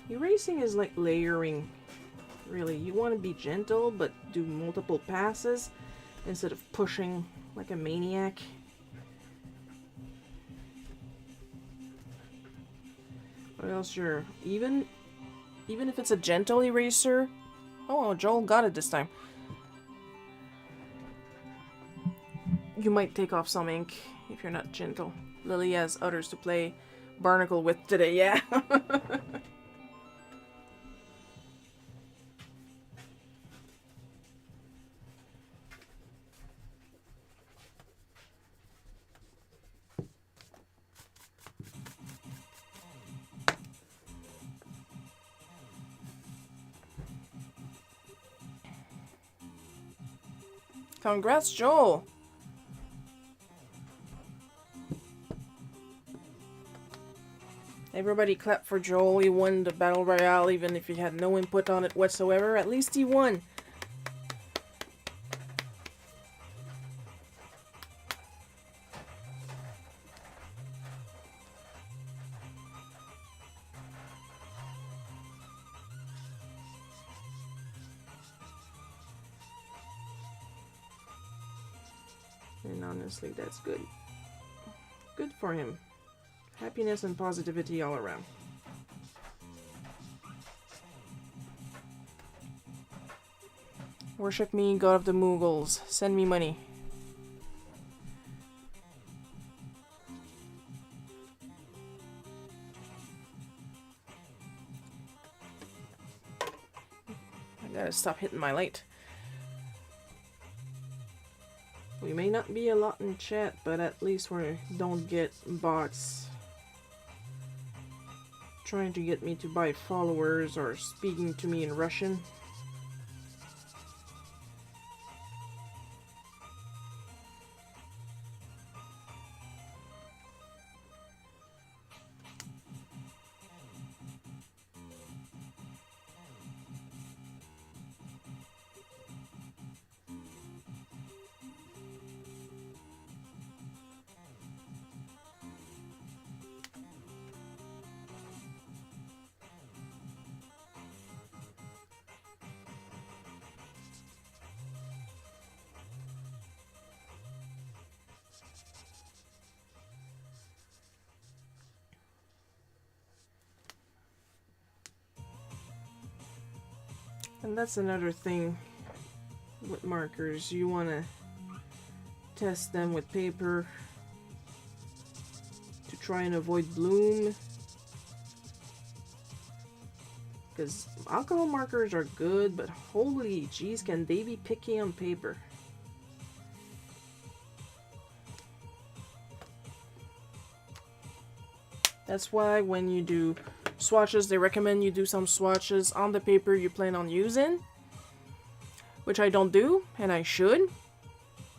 Erasing is like layering, really. You want to be gentle, but do multiple passes instead of pushing like a maniac. Or else you're, even if it's a gentle eraser. Oh, Joel got it this time. You might take off some ink if you're not gentle. Lily has others to play Barnacle with today, yeah. Congrats, Joel! Everybody clap for Joel. He won the Battle Royale even if he had no input on it whatsoever. At least he won. And honestly, that's good. Good for him. Happiness and positivity all around. Worship me, God of the Mughals. Send me money. I gotta stop hitting my light. We may not be a lot in chat, but at least we don't get bots trying to get me to buy followers or speaking to me in Russian. And that's another thing with markers. You want to test them with paper to try and avoid bloom. Because alcohol markers are good, but holy jeez, can they be picky on paper. That's why when you do swatches, they recommend you do some swatches on the paper you plan on using, which I don't do, and I should. A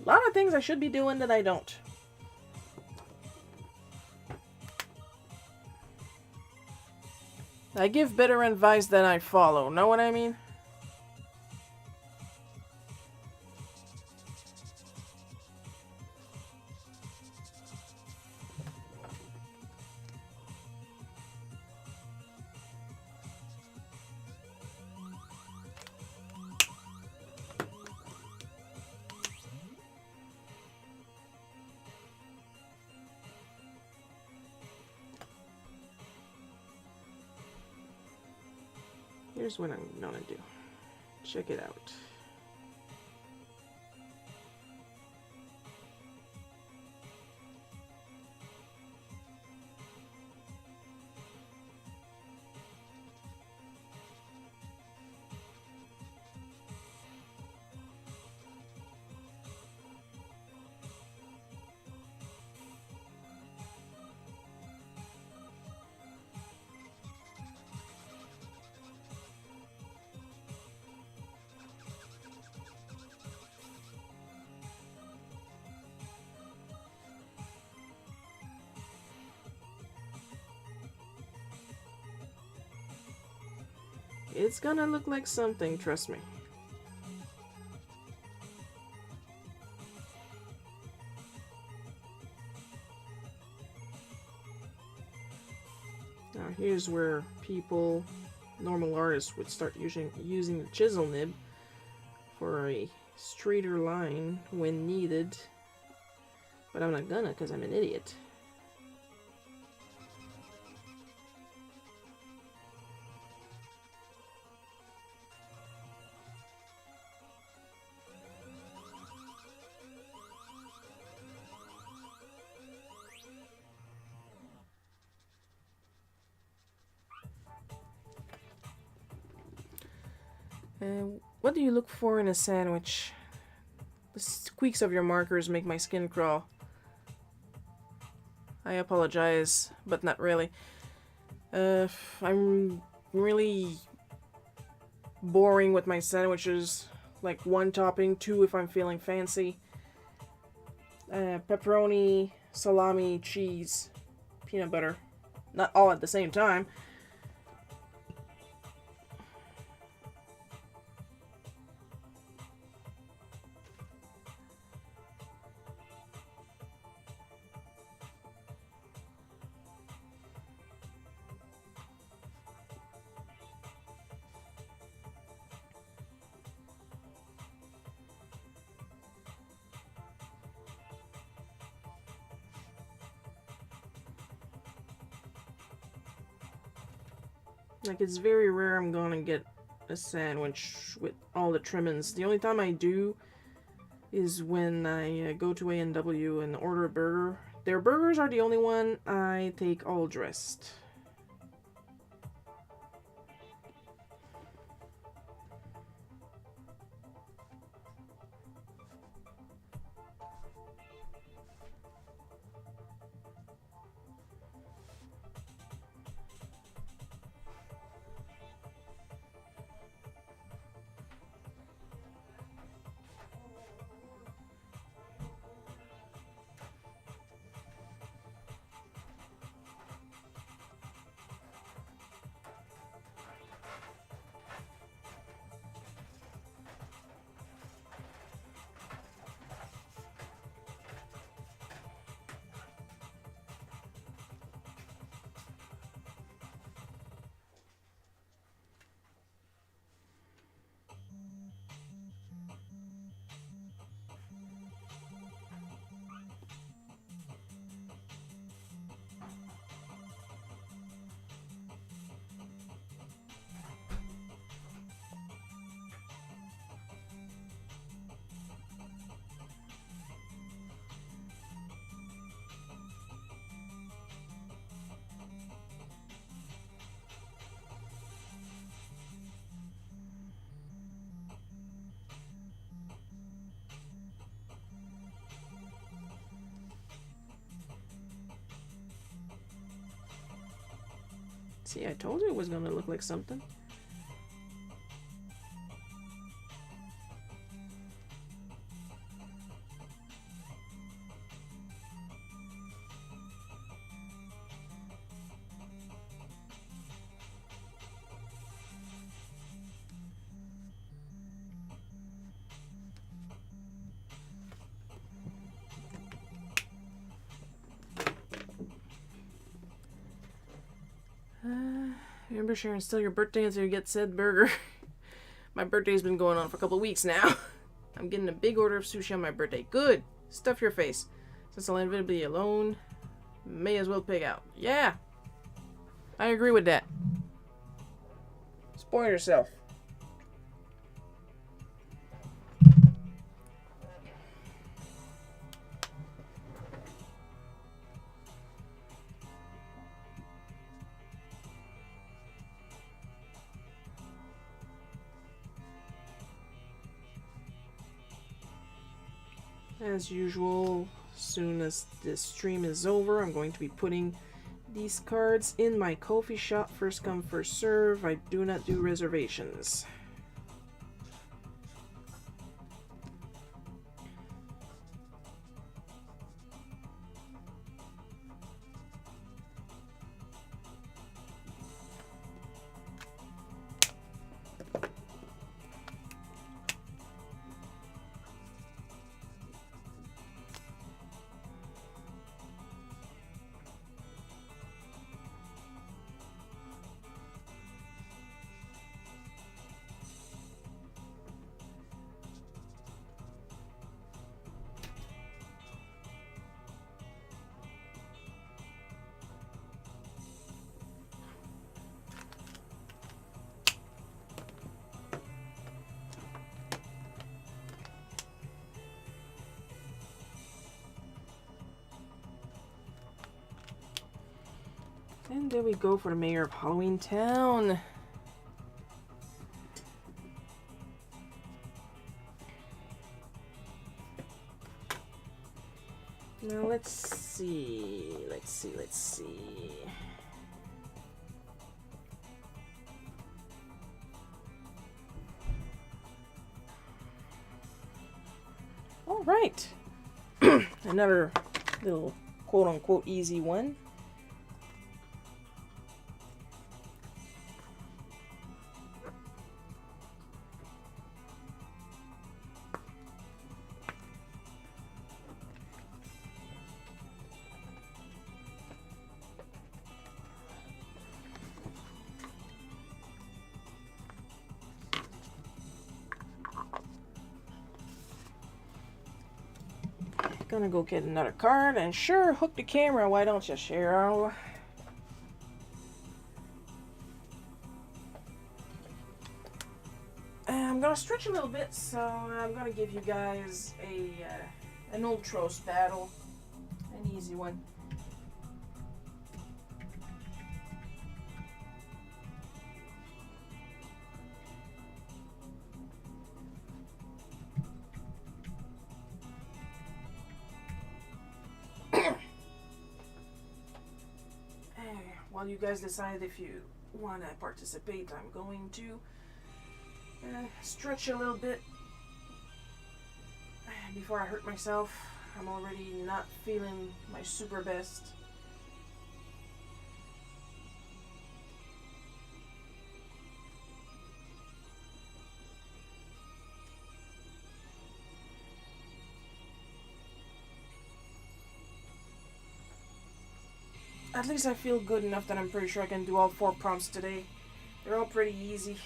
lot of things I should be doing that I don't. I give better advice than I follow, know what I mean? Here's what I'm gonna do. Check it out. It's gonna look like something, trust me. Now here's where people, normal artists, would start using the chisel nib for a straighter line when needed. But I'm not gonna, because I'm an idiot. What do you look for in a sandwich? The squeaks of your markers make my skin crawl. I apologize, but not really. I'm really boring with my sandwiches. Like 1 topping, 2 if I'm feeling fancy. Pepperoni, salami, cheese, peanut butter. Not all at the same time. Like, it's very rare I'm gonna get a sandwich with all the trimmings. The only time I do is when I go to A&W and order a burger. Their burgers are the only one I take all dressed. See, I told you it was gonna look like something. Remember, Sharon, still your birthday until you get said burger. My birthday's been going on for a couple weeks now. I'm getting a big order of sushi on my birthday. Good. Stuff your face. Since I'll inevitably be alone, may as well pig out. Yeah. I agree with that. Spoil yourself. As usual, as soon as this stream is over, I'm going to be putting these cards in my coffee shop. First come, first serve. I do not do reservations. And there we go for the mayor of Halloween Town. Now let's see. All right. Another little quote-unquote easy one. Gonna go get another card and sure, hook the camera, why don't you, Cheryl? I'm gonna stretch a little bit, so I'm gonna give you guys an Ultros battle, an easy one. While you guys decide if you want to participate, I'm going to stretch a little bit before I hurt myself. I'm already not feeling my super best. At least I feel good enough that I'm pretty sure I can do all 4 prompts today. They're all pretty easy.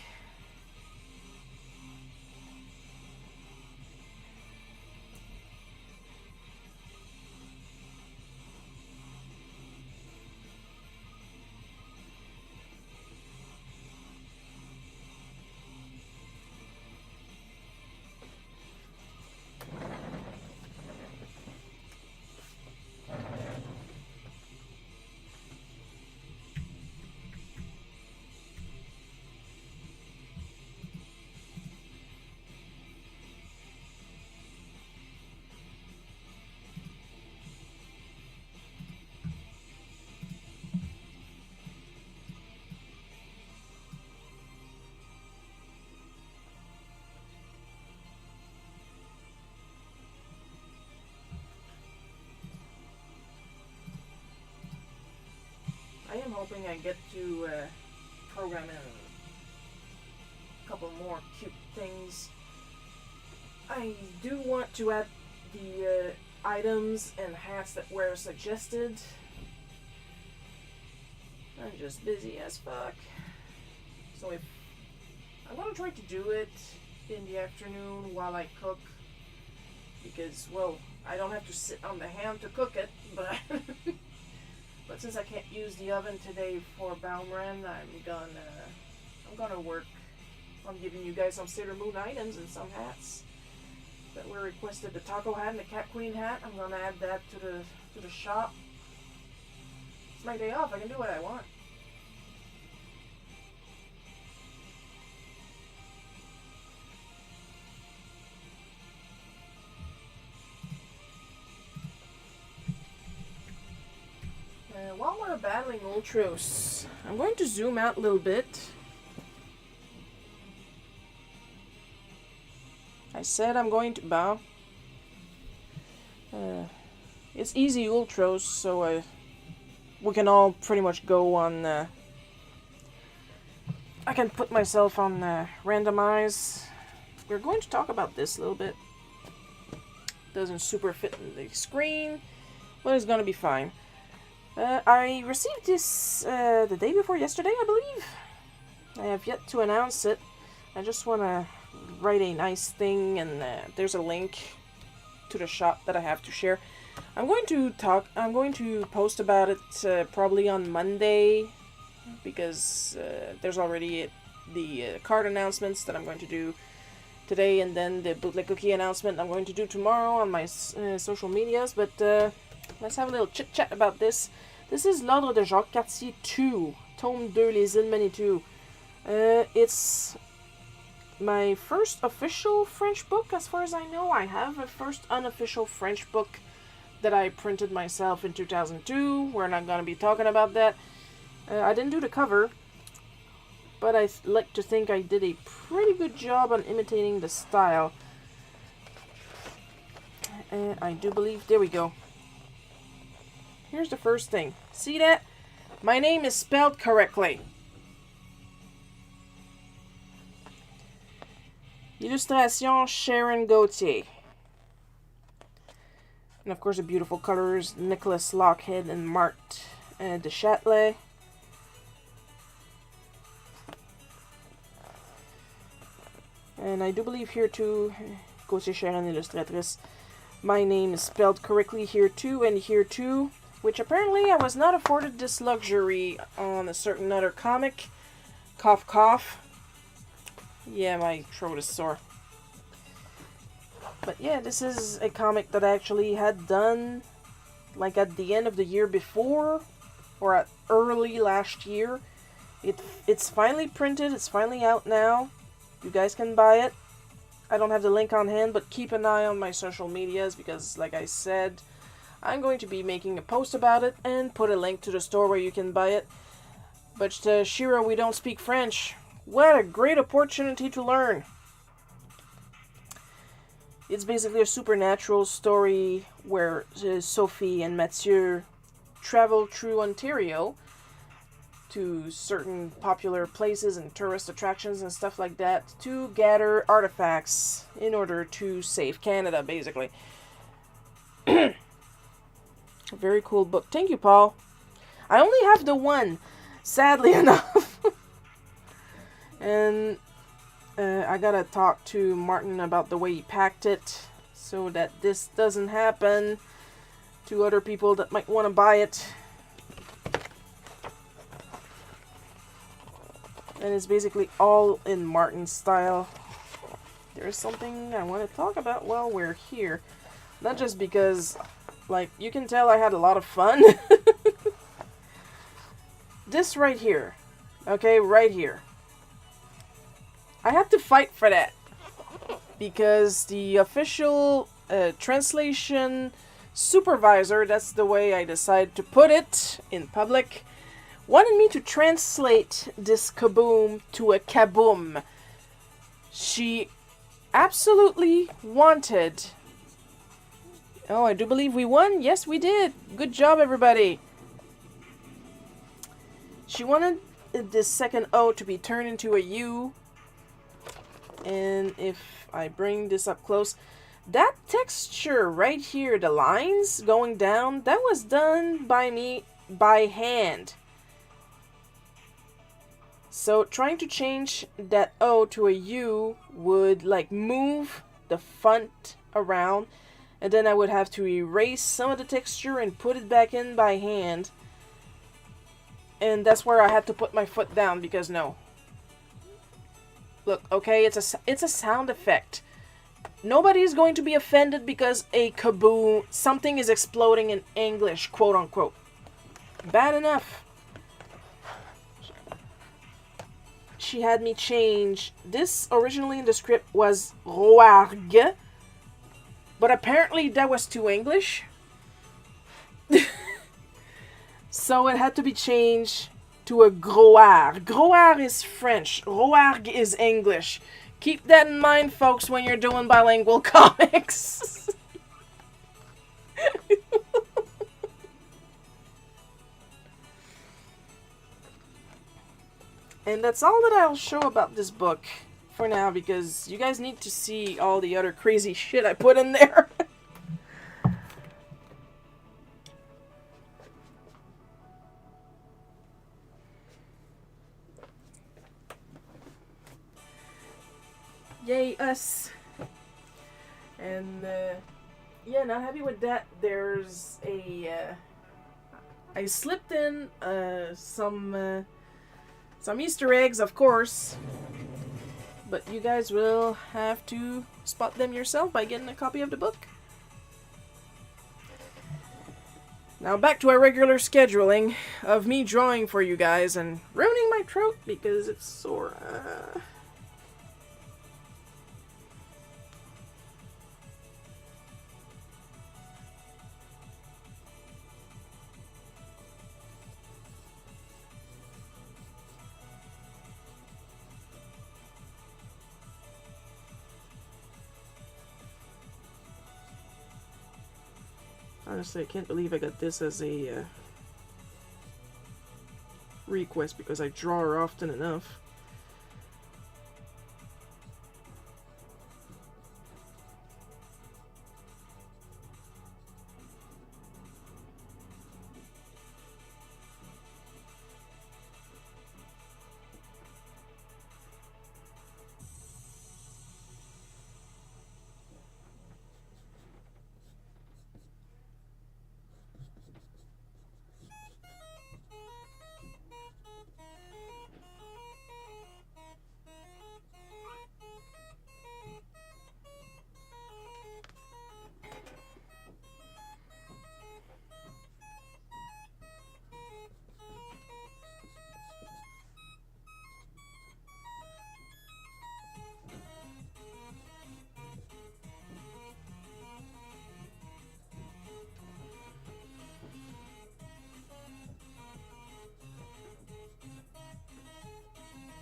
hoping I get to program in a couple more cute things. I do want to add the items and hats that were suggested. I'm just busy as fuck. So if I'm gonna try to do it in the afternoon while I cook, because, well, I don't have to sit on the ham to cook it, but but since I can't use the oven today for Baumran, I'm gonna work on giving you guys some Sailor Moon items and some hats that were requested. The taco hat and the Cat Queen hat. I'm gonna add that to the shop. It's my day off. I can do what I want. While we're battling Ultros, I'm going to zoom out a little bit. I said I'm going to bow. It's easy Ultros, so we can all pretty much go on. I can put myself on randomize. We're going to talk about this a little bit. Doesn't super fit in the screen, but it's gonna be fine. I received this the day before yesterday, I believe. I have yet to announce it. I just want to write a nice thing, and there's a link to the shop that I have to share. I'm going to post about it probably on Monday, because there's already the card announcements that I'm going to do today, and then the bootleg cookie announcement I'm going to do tomorrow on my social medias. But let's have a little chit-chat about this. This is L'Ordre de Jacques Cartier 2, Tome 2, Les Îles Manitou. It's my first official French book, as far as I know. I have a first unofficial French book that I printed myself in 2002. We're not going to be talking about that. I didn't do the cover, but I like to think I did a pretty good job on imitating the style. I do believe... There we go. Here's the first thing. See that? My name is spelled correctly. Illustration Sharon Gauthier. And of course the beautiful colors, Nicholas Lockhead and Marthe de Châtelet. And I do believe here too, Gauthier Sharon Illustratrice, my name is spelled correctly here too and here too. Which apparently I was not afforded this luxury on a certain other comic. Cough, cough. Yeah, my throat is sore. But yeah, this is a comic that I actually had done like at the end of the year before, or at early last year. It's finally printed, it's finally out now. You guys can buy it. I don't have the link on hand, but keep an eye on my social medias, because like I said, I'm going to be making a post about it and put a link to the store where you can buy it. But Shira, we don't speak French. What a great opportunity to learn. It's basically a supernatural story where Sophie and Mathieu travel through Ontario to certain popular places and tourist attractions and stuff like that to gather artifacts in order to save Canada, basically. A very cool book. Thank you, Paul. I only have the one, sadly enough. And I gotta talk to Martin about the way he packed it, so that this doesn't happen to other people that might want to buy it. And it's basically all in Martin style. There's something I want to talk about while we're here. Not just because, like, you can tell I had a lot of fun. This right here. Okay, right here. I had to fight for that. Because the official translation supervisor, that's the way I decided to put it in public, wanted me to translate this kaboom to a kaboom. She absolutely wanted... Oh, I do believe we won. Yes, we did. Good job, everybody. She wanted this second O to be turned into a U. And if I bring this up close, that texture right here, the lines going down, that was done by me by hand. So trying to change that O to a U would like move the font around, and then I would have to erase some of the texture and put it back in by hand. And that's where I had to put my foot down because no. Look, okay, it's a sound effect. Nobody's going to be offended because a kaboom, something is exploding in English, quote unquote. Bad enough. She had me change. This originally in the script was Roarg, but apparently that was too English. So it had to be changed to a Groar. Groar is French. Roarg is English. Keep that in mind, folks, when you're doing bilingual comics. And that's all that I'll show about this book for now, because you guys need to see all the other crazy shit I put in there. Yay, us. And, yeah, not happy with that. There's a, I slipped in, some Easter eggs, of course. But you guys will have to spot them yourself by getting a copy of the book. Now back to our regular scheduling of me drawing for you guys and ruining my throat because it's sore. Honestly, I can't believe I got this as a request because I draw her often enough.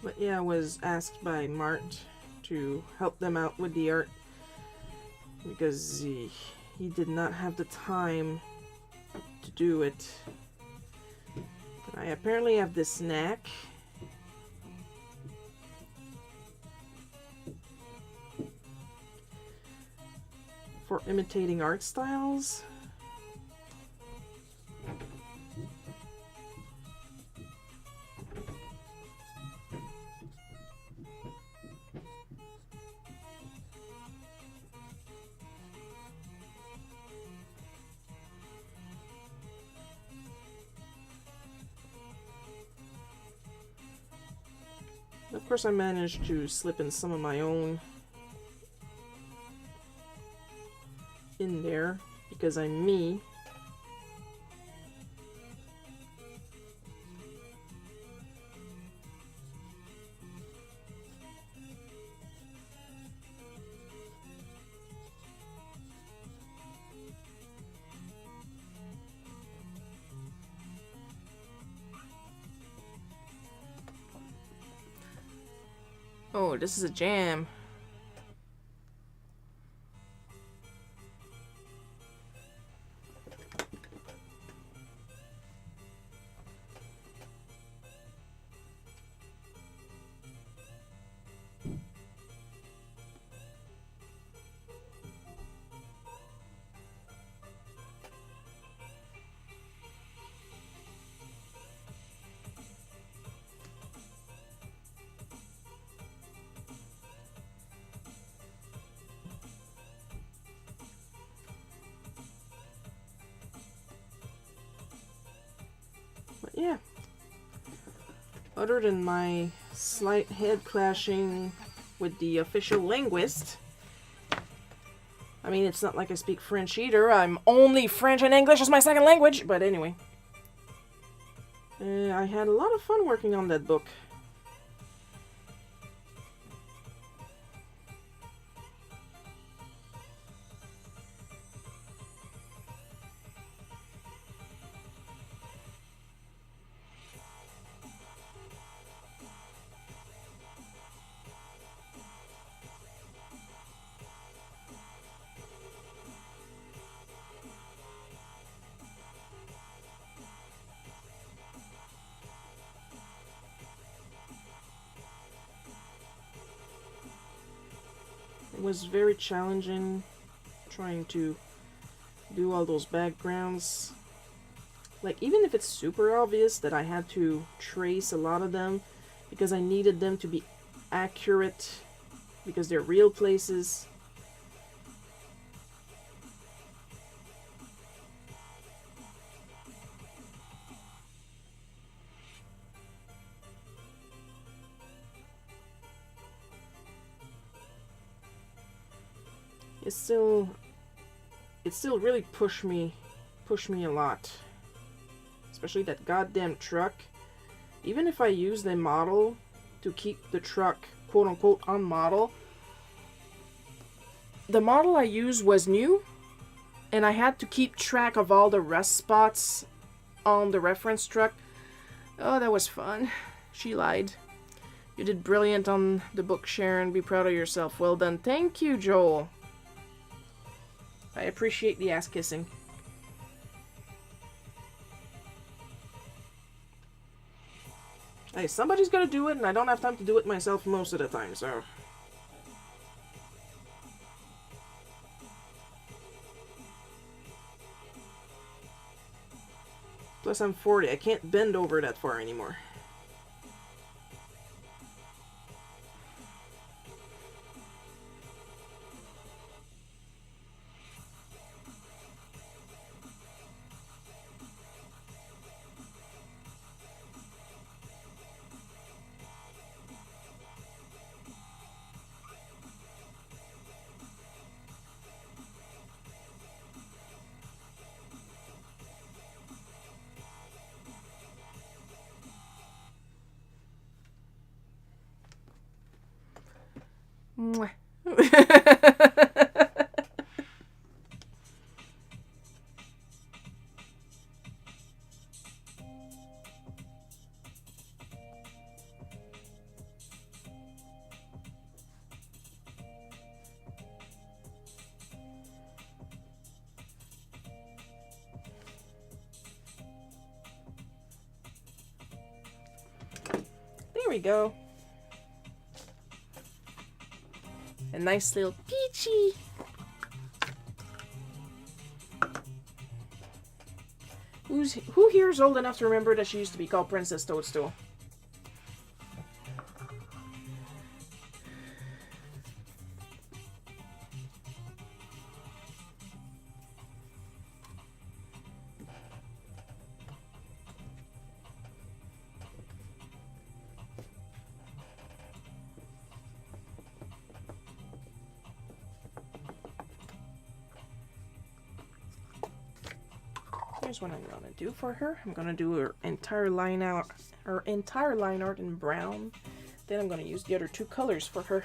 But yeah, I was asked by Mart to help them out with the art because he did not have the time to do it. But I apparently have this knack. For imitating art styles. Of course, I managed to slip in some of my own in there because I'm me. Oh, this is a jam. But yeah, other than my slight head clashing with the official linguist, I mean, it's not like I speak French either. I'm only French and English as my second language. But anyway, I had a lot of fun working on that book. It was very challenging trying to do all those backgrounds. Like, even if it's super obvious that I had to trace a lot of them because I needed them to be accurate because they're real places. It still really pushed me a lot. Especially that goddamn truck. Even if I use the model to keep the truck quote unquote on model, the model I used was new and I had to keep track of all the rust spots on the reference truck. Oh, that was fun. She lied. You did brilliant on the book, Sharon. Be proud of yourself. Well done. Thank you, Joel. I appreciate the ass kissing. Hey, somebody's gonna do it, and I don't have time to do it myself most of the time, so... Plus, I'm 40. I can't bend over that far anymore. Mwah. There we go. A nice little peachy. Who here is old enough to remember that she used to be called Princess Toadstool? Here's what I'm gonna do for her. I'm gonna do her entire line art in brown. Then I'm gonna use the other two colors for her.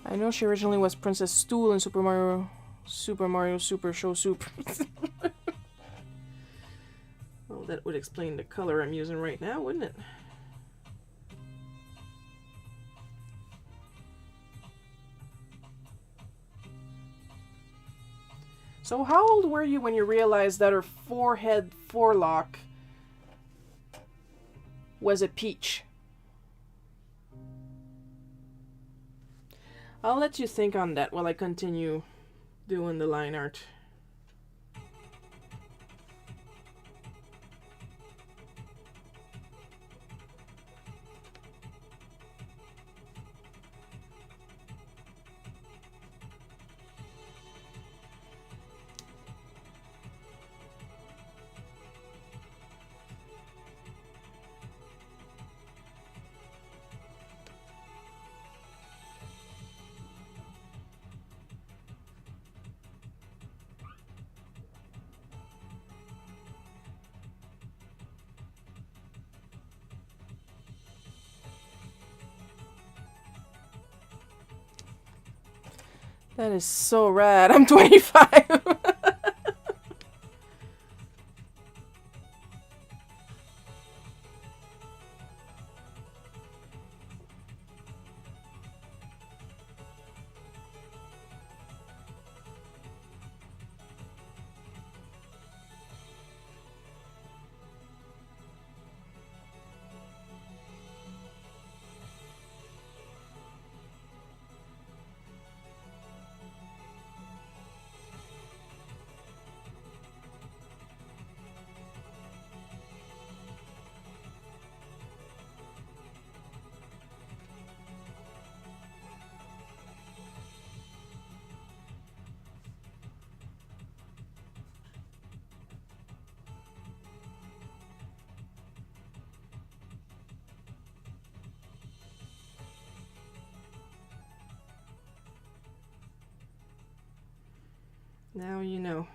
I know she originally was Princess Stool in Super Mario Super Show Soup. Well, that would explain the color I'm using right now, wouldn't it? So how old were you when you realized that her forehead forelock was a peach? I'll let you think on that while I continue doing the line art. That is so rad. I'm 25. Now you know.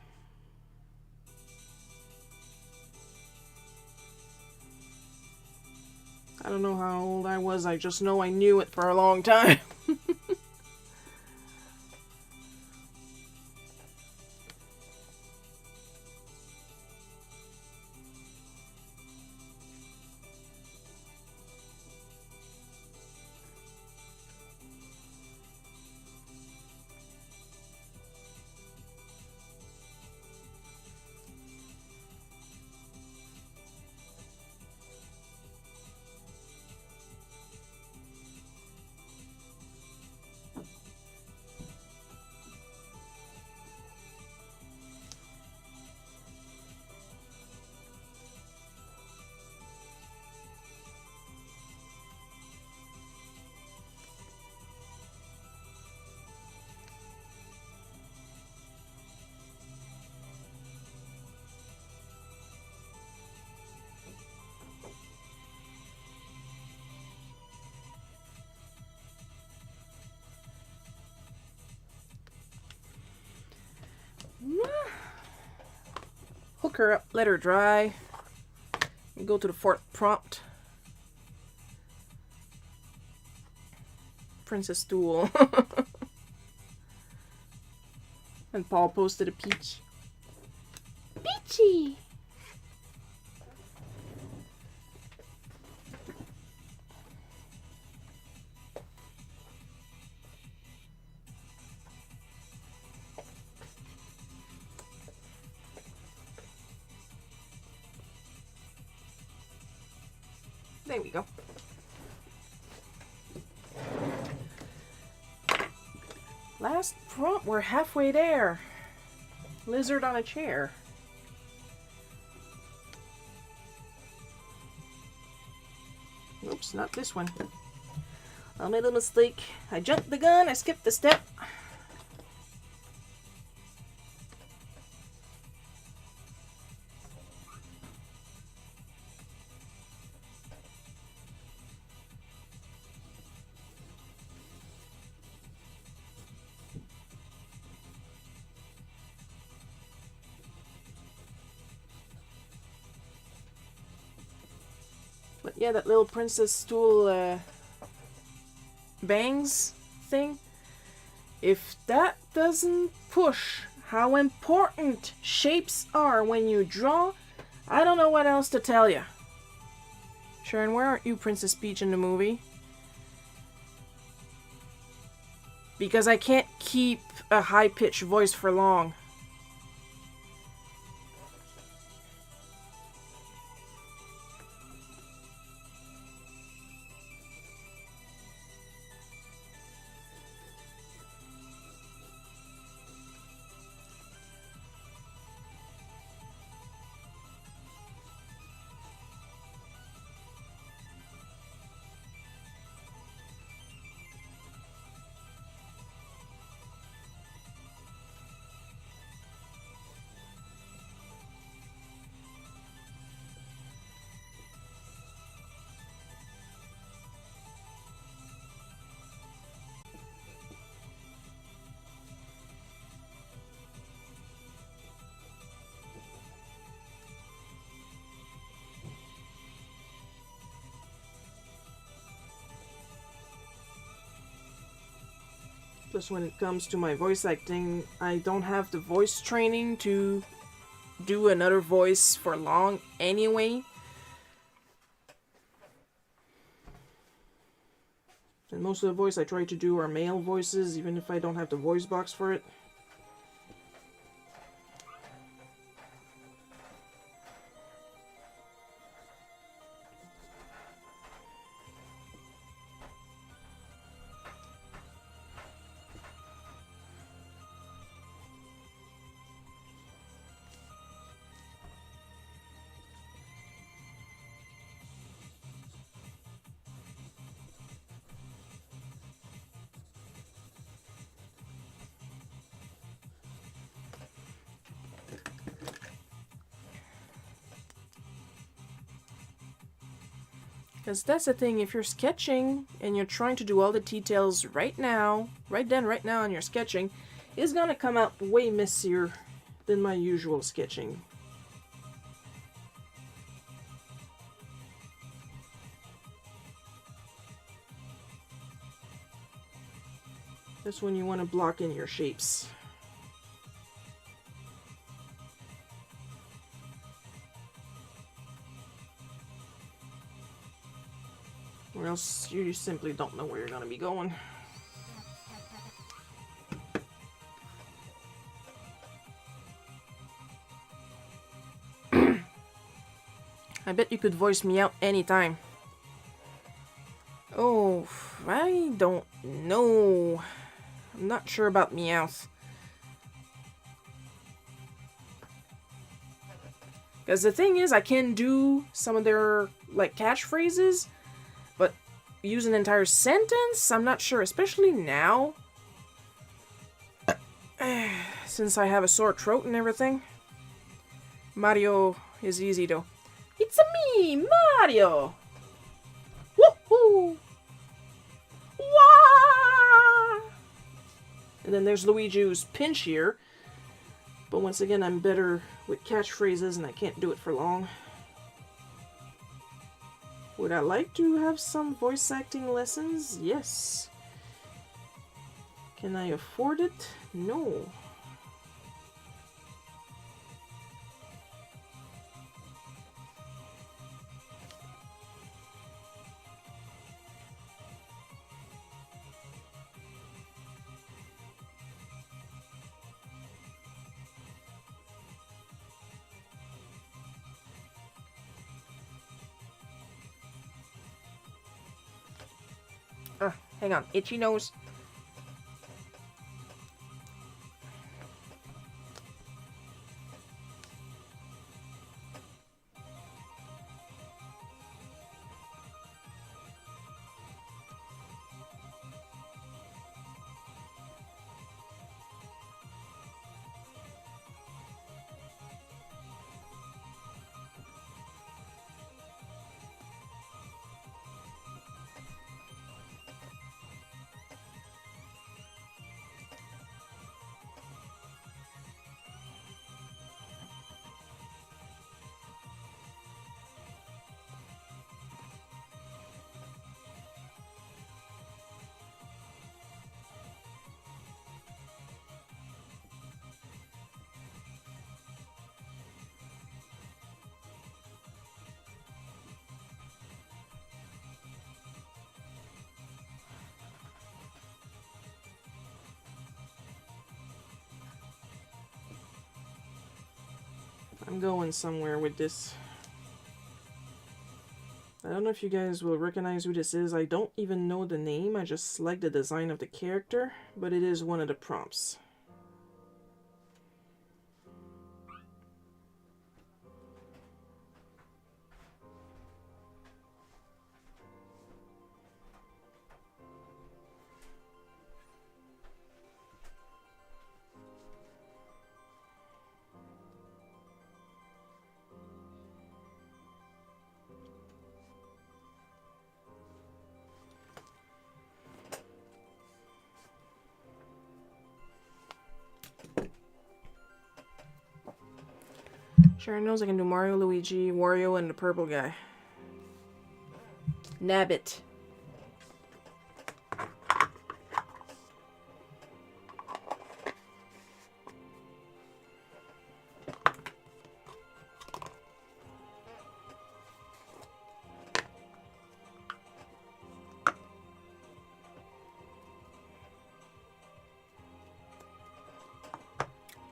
I don't know how old I was, I just know I knew it for a long time. Hook her up, let her dry, and go to the fourth prompt. Princess Stool. And Paul posted a peach. Peachy! There we go. Last prompt, we're halfway there. Lizard on a chair. Oops, not this one. I made a mistake. I jumped the gun, I skipped the step. But yeah, that little princess stool bangs thing, if that doesn't push how important shapes are when you draw, I don't know what else to tell you. Sharon, where aren't you Princess Peach in the movie? Because I can't keep a high-pitched voice for long. Plus when it comes to my voice acting, I don't have the voice training to do another voice for long anyway. And most of the voice I try to do are male voices, even if I don't have the voice box for it. Because that's the thing, if you're sketching and you're trying to do all the details right now, right then, right now, and you're sketching, it's gonna come out way messier than my usual sketching. That's when you want to block in your shapes. Or else you simply don't know where you're going to be going. I bet you could voice me out anytime. Oh, I don't know. I'm not sure about Meowth. Because the thing is, I can do some of their, like, catchphrases, but use an entire sentence? I'm not sure, especially now. Since I have a sore throat and everything. Mario is easy, though. It's me, Mario! Woohoo! Wah! And then there's Luigi, who's pinchier. But once again, I'm better with catchphrases and I can't do it for long. Would I like to have some voice acting lessons? Yes. Can I afford it? No. Hang on, itchy nose. I'm going somewhere with this. I don't know if you guys will recognize who this is. I don't even know the name. I just like the design of the character, but it is one of the prompts. Sharon knows I can do Mario, Luigi, Wario, and the purple guy. Nabbit.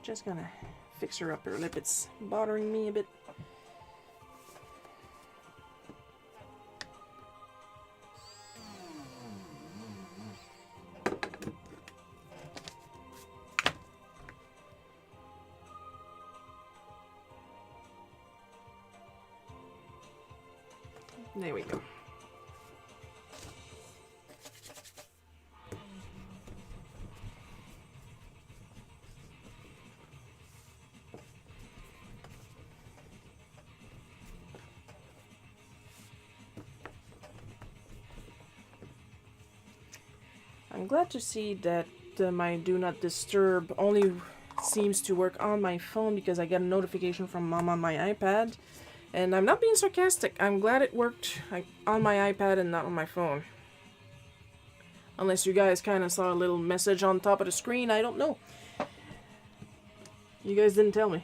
Just gonna fix her upper lip. It's bothering me a bit. There we go. I'm glad to see that my Do Not Disturb only seems to work on my phone, because I get a notification from Mom on my iPad. And I'm not being sarcastic. I'm glad it worked on my iPad and not on my phone. Unless you guys kind of saw a little message on top of the screen, I don't know. You guys didn't tell me.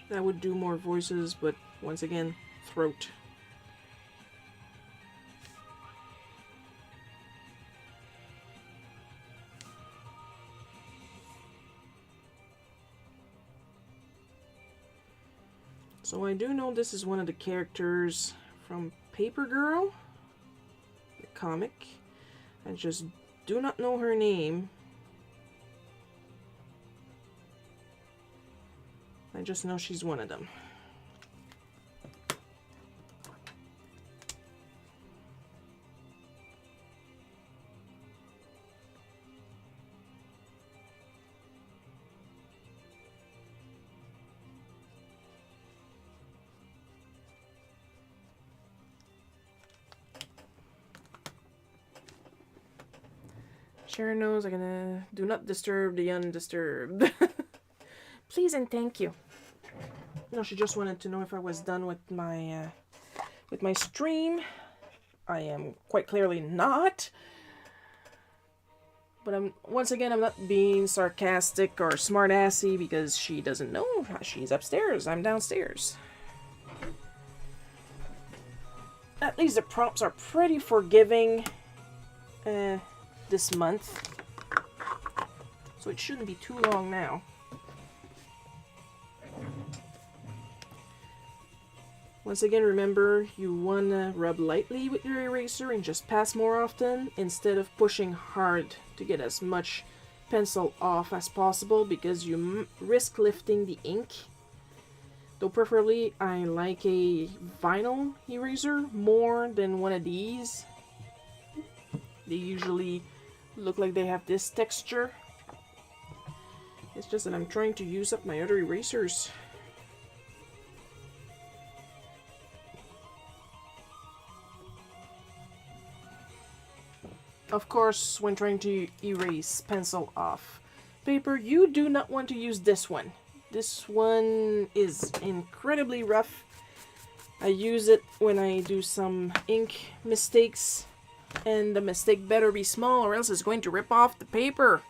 That would do more voices, but once again, throat. So I do know this is one of the characters from Paper Girl, the comic. I just do not know her name. I just know she's one of them. Sharon knows I'm gonna do not disturb the undisturbed. Please and thank you. No, she just wanted to know if I was done with my stream. I am quite clearly not. But once again, I'm not being sarcastic or smart-assy, because she doesn't know. She's upstairs. I'm downstairs. At least the prompts are pretty forgiving this month. So it shouldn't be too long now. Once again, remember, you want to rub lightly with your eraser and just pass more often, instead of pushing hard to get as much pencil off as possible, because you risk lifting the ink. Though preferably, I like a vinyl eraser more than one of these. They usually look like they have this texture. It's just that I'm trying to use up my other erasers. Of course, when trying to erase pencil off paper, you do not want to use this one. This one is incredibly rough. I use it when I do some ink mistakes, and the mistake better be small or else it's going to rip off the paper.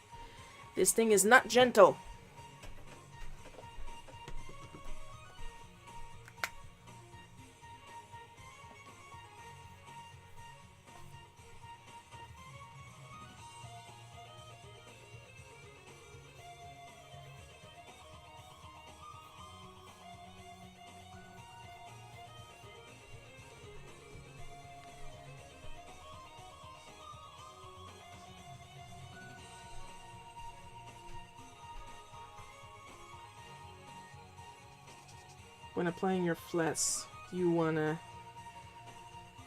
This thing is not gentle. when applying your flats, you wanna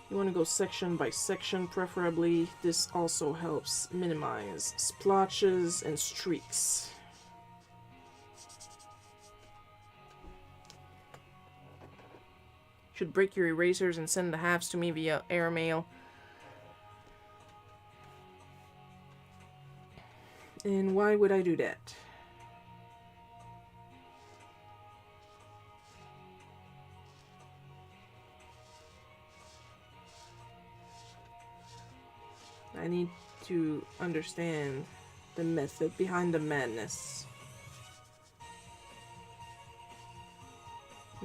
go section by section preferably. This also helps minimize splotches and streaks. Should break your erasers and send the halves to me via airmail. And why would I do that? I need to understand the method behind the madness.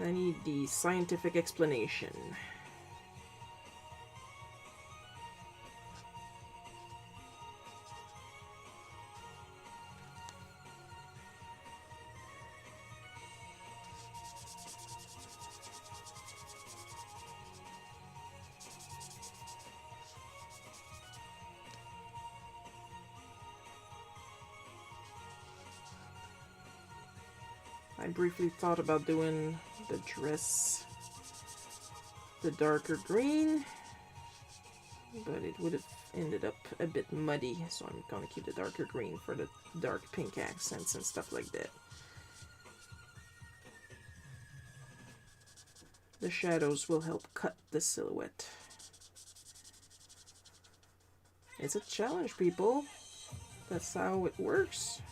I need the scientific explanation. I briefly thought about doing the dress the darker green, but it would have ended up a bit muddy, so I'm gonna keep the darker green for the dark pink accents and stuff like that. The shadows will help cut the silhouette. It's a challenge, people. That's how it works.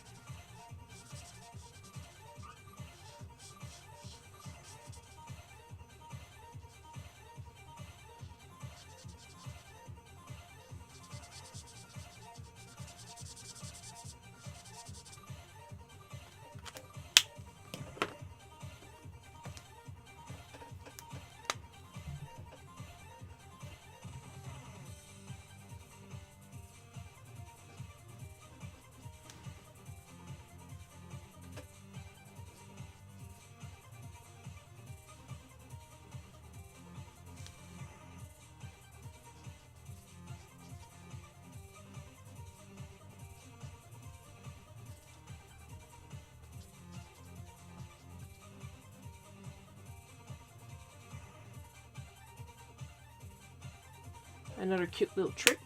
Another cute little trick.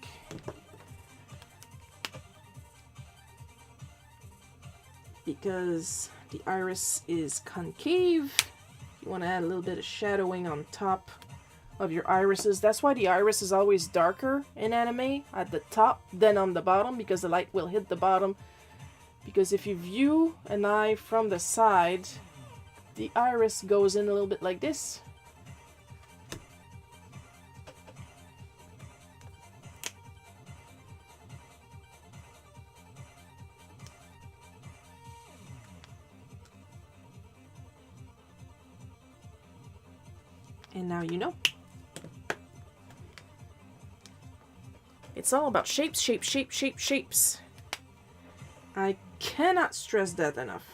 Because the iris is concave, you want to add a little bit of shadowing on top of your irises. That's why the iris is always darker in anime at the top than on the bottom, because the light will hit the bottom. Because if you view an eye from the side, the iris goes in a little bit like this. And now you know. It's all about shapes, shapes, shapes, shapes, shapes. I cannot stress that enough.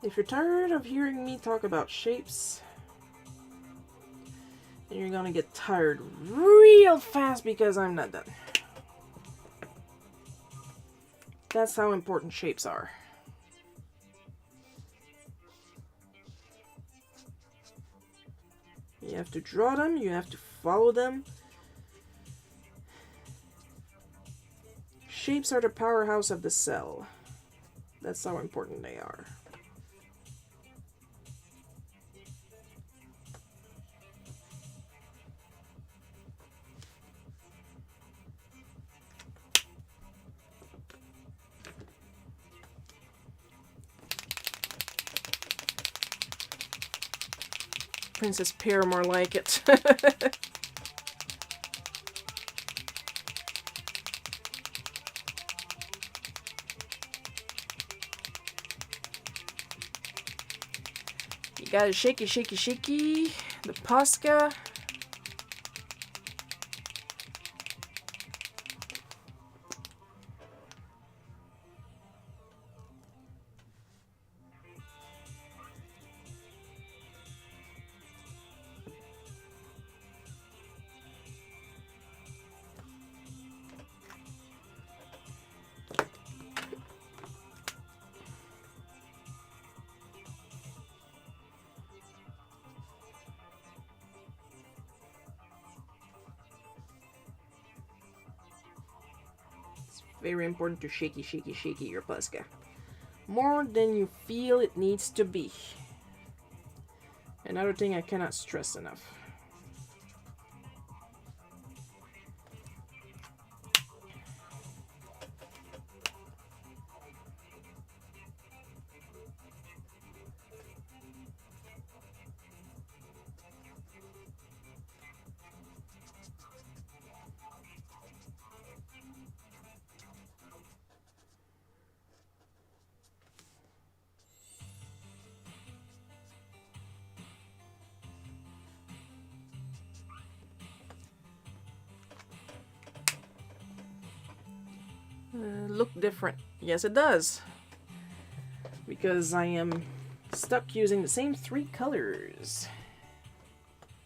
If you're tired of hearing me talk about shapes, then you're gonna get tired real fast because I'm not done. That's how important shapes are. You have to draw them, you have to follow them. Shapes are the powerhouse of the cell. That's how important they are. Princess Pear, more like it. You gotta shaky, shaky, shaky. The Posca. Very important to shaky, shaky, shaky your Posca. More than you feel it needs to be. Another thing I cannot stress enough. Look different. Yes, it does. Because I am stuck using the same 3 colors.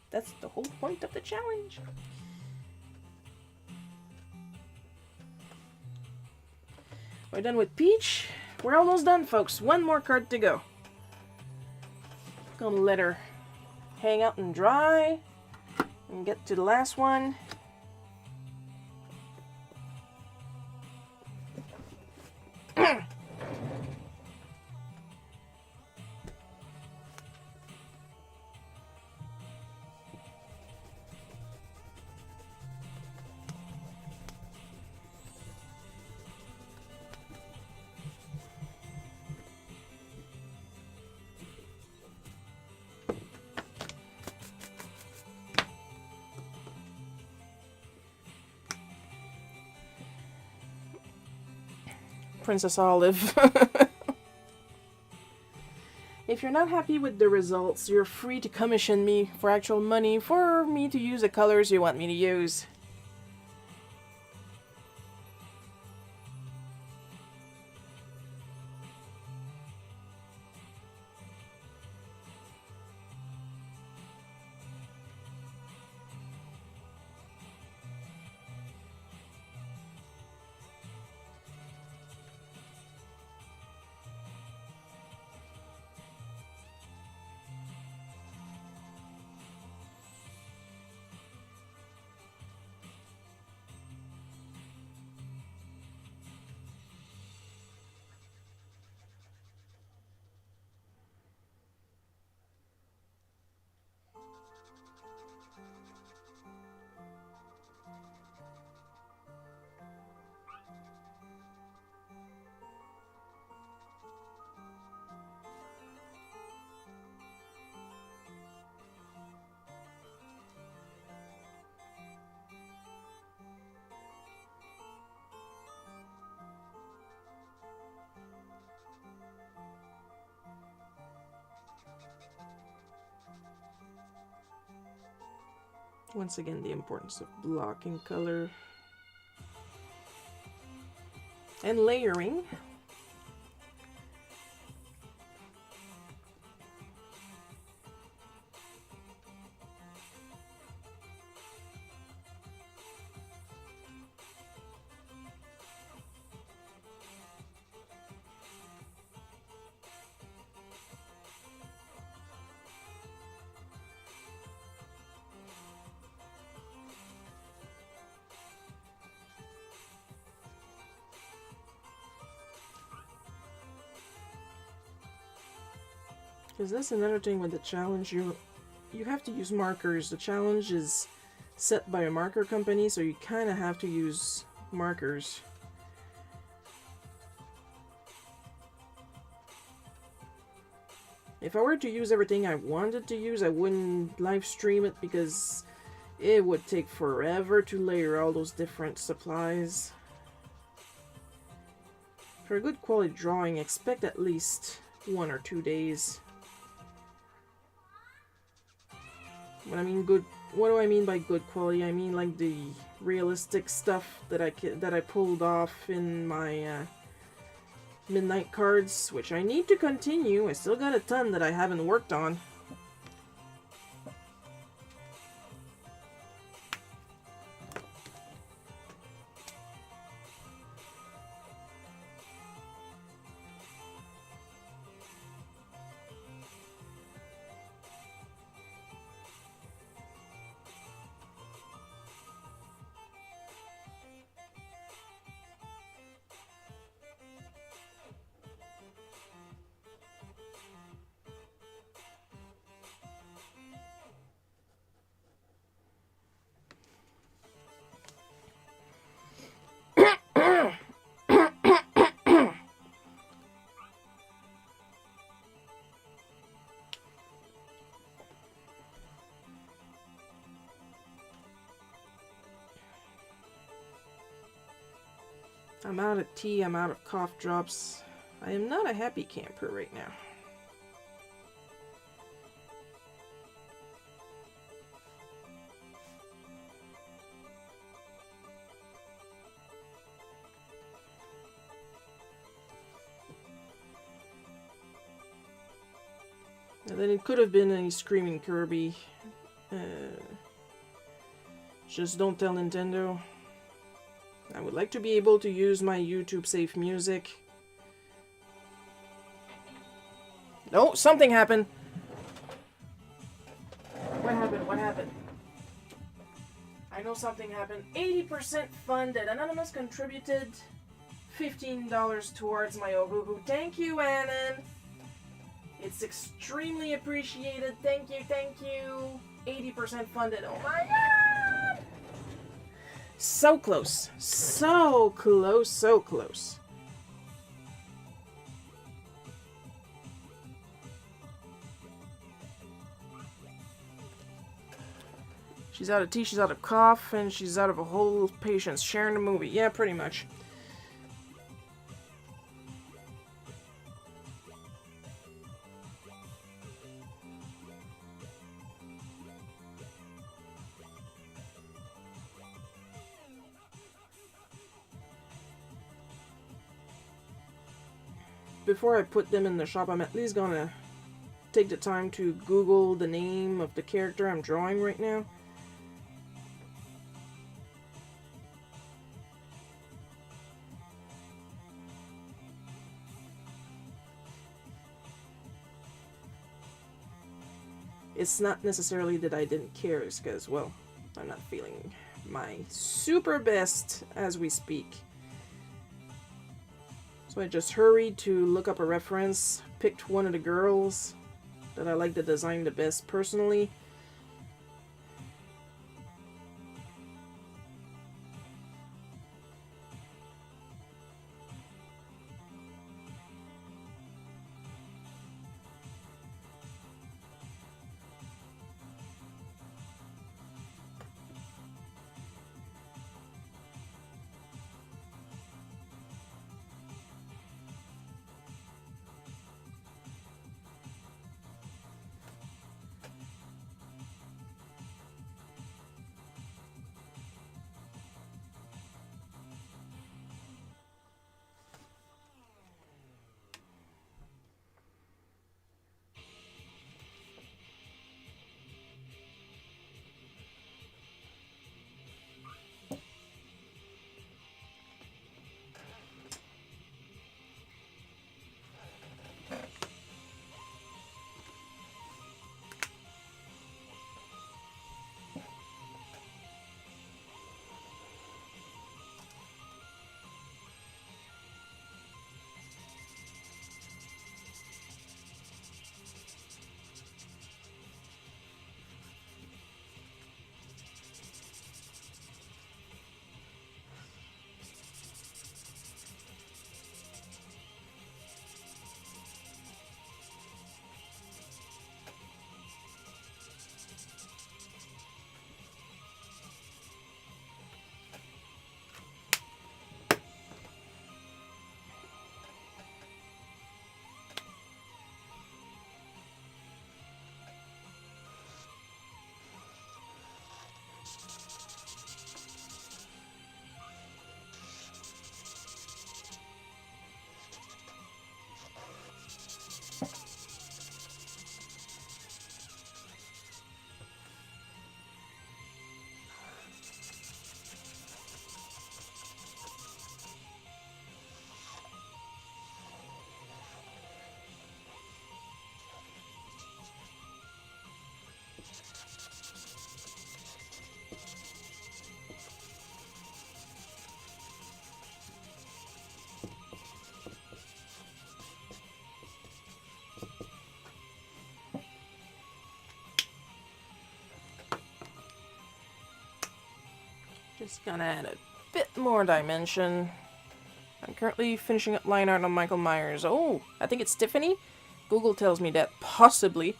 That's the whole point of the challenge. We're done with Peach. We're almost done, folks. One more card to go. Gonna let her hang out and dry and get to the last one. Princess Olive. If you're not happy with the results, you're free to commission me for actual money for me to use the colors you want me to use. Once again, the importance of blocking color and layering. Because that's another thing with the challenge. You have to use markers. The challenge is set by a marker company, so you kind of have to use markers. If I were to use everything I wanted to use, I wouldn't live stream it because it would take forever to layer all those different supplies. For a good quality drawing, expect at least 1 or 2 days. When I mean good, what do I mean by good quality? I mean like the realistic stuff that I pulled off in my midnight cards, which I need to continue. I still got a ton that I haven't worked on. I'm out of tea, I'm out of cough drops. I am not a happy camper right now. And then it could have been a Screaming Kirby. Just don't tell Nintendo. I would like to be able to use my YouTube safe music. No, something happened. What happened? What happened? I know something happened. 80% funded. Anonymous contributed $15 towards my Ohuhu. Thank you, Annan. It's extremely appreciated. Thank you, thank you. 80% funded. Oh my god! So close. So close, so close. She's out of tea, she's out of cough, and she's out of a whole patience. Sharing the movie. Yeah, pretty much. Before I put them in the shop, I'm at least gonna take the time to Google the name of the character I'm drawing right now. It's not necessarily that I didn't care, it's because, well, I'm not feeling my super best as we speak. So I just hurried to look up a reference, picked one of the girls that I like the design the best personally. Just gonna add a bit more dimension. I'm currently finishing up line art on Michael Myers. Oh, I think it's Tiffany? Google tells me that. Possibly.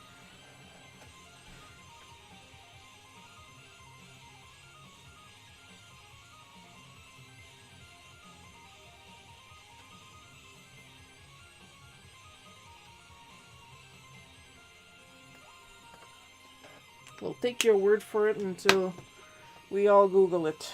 We'll take your word for it until we all Google it.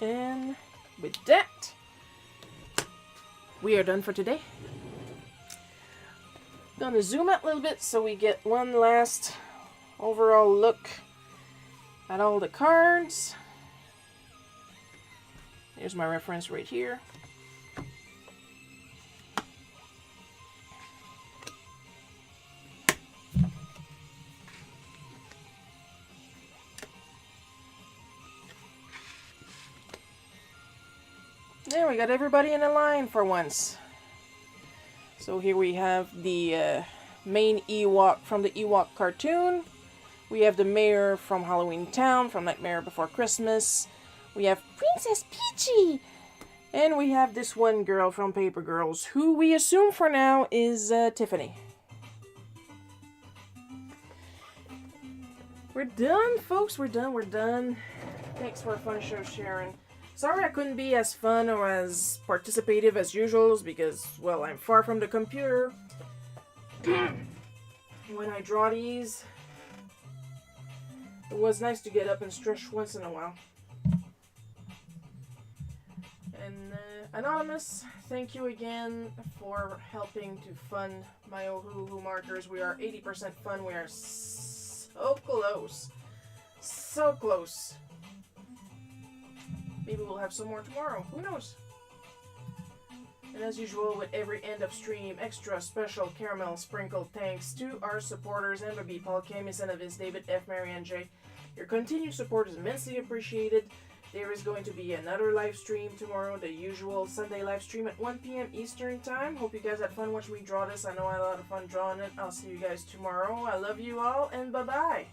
And with that, we are done for today. Gonna zoom out a little bit so we get one last overall look at all the cards. Here's my reference right here. There, we got everybody in a line for once. So here we have the main Ewok from the Ewok cartoon. We have the mayor from Halloween Town, from Nightmare Before Christmas. We have Princess Peachy! And we have this one girl from Paper Girls, who we assume for now is Tiffany. We're done, folks. We're done. Thanks for a fun show, Sharon. Sorry I couldn't be as fun or as participative as usual because, well, I'm far from the computer. When I draw these, it was nice to get up and stretch once in a while. And Anonymous, thank you again for helping to fund my Ohuhu markers. We are 80% fun. We are so close. So close. Maybe we'll have some more tomorrow. Who knows? And as usual, with every end of stream, extra special caramel sprinkle thanks to our supporters: Amber B, Paul K, Miss Enavis, David F, Marianne J. Your continued support is immensely appreciated. There is going to be another live stream tomorrow, the usual Sunday live stream at 1 p.m. Eastern Time. Hope you guys had fun watching me draw this. I know I had a lot of fun drawing it. I'll see you guys tomorrow. I love you all, and bye-bye.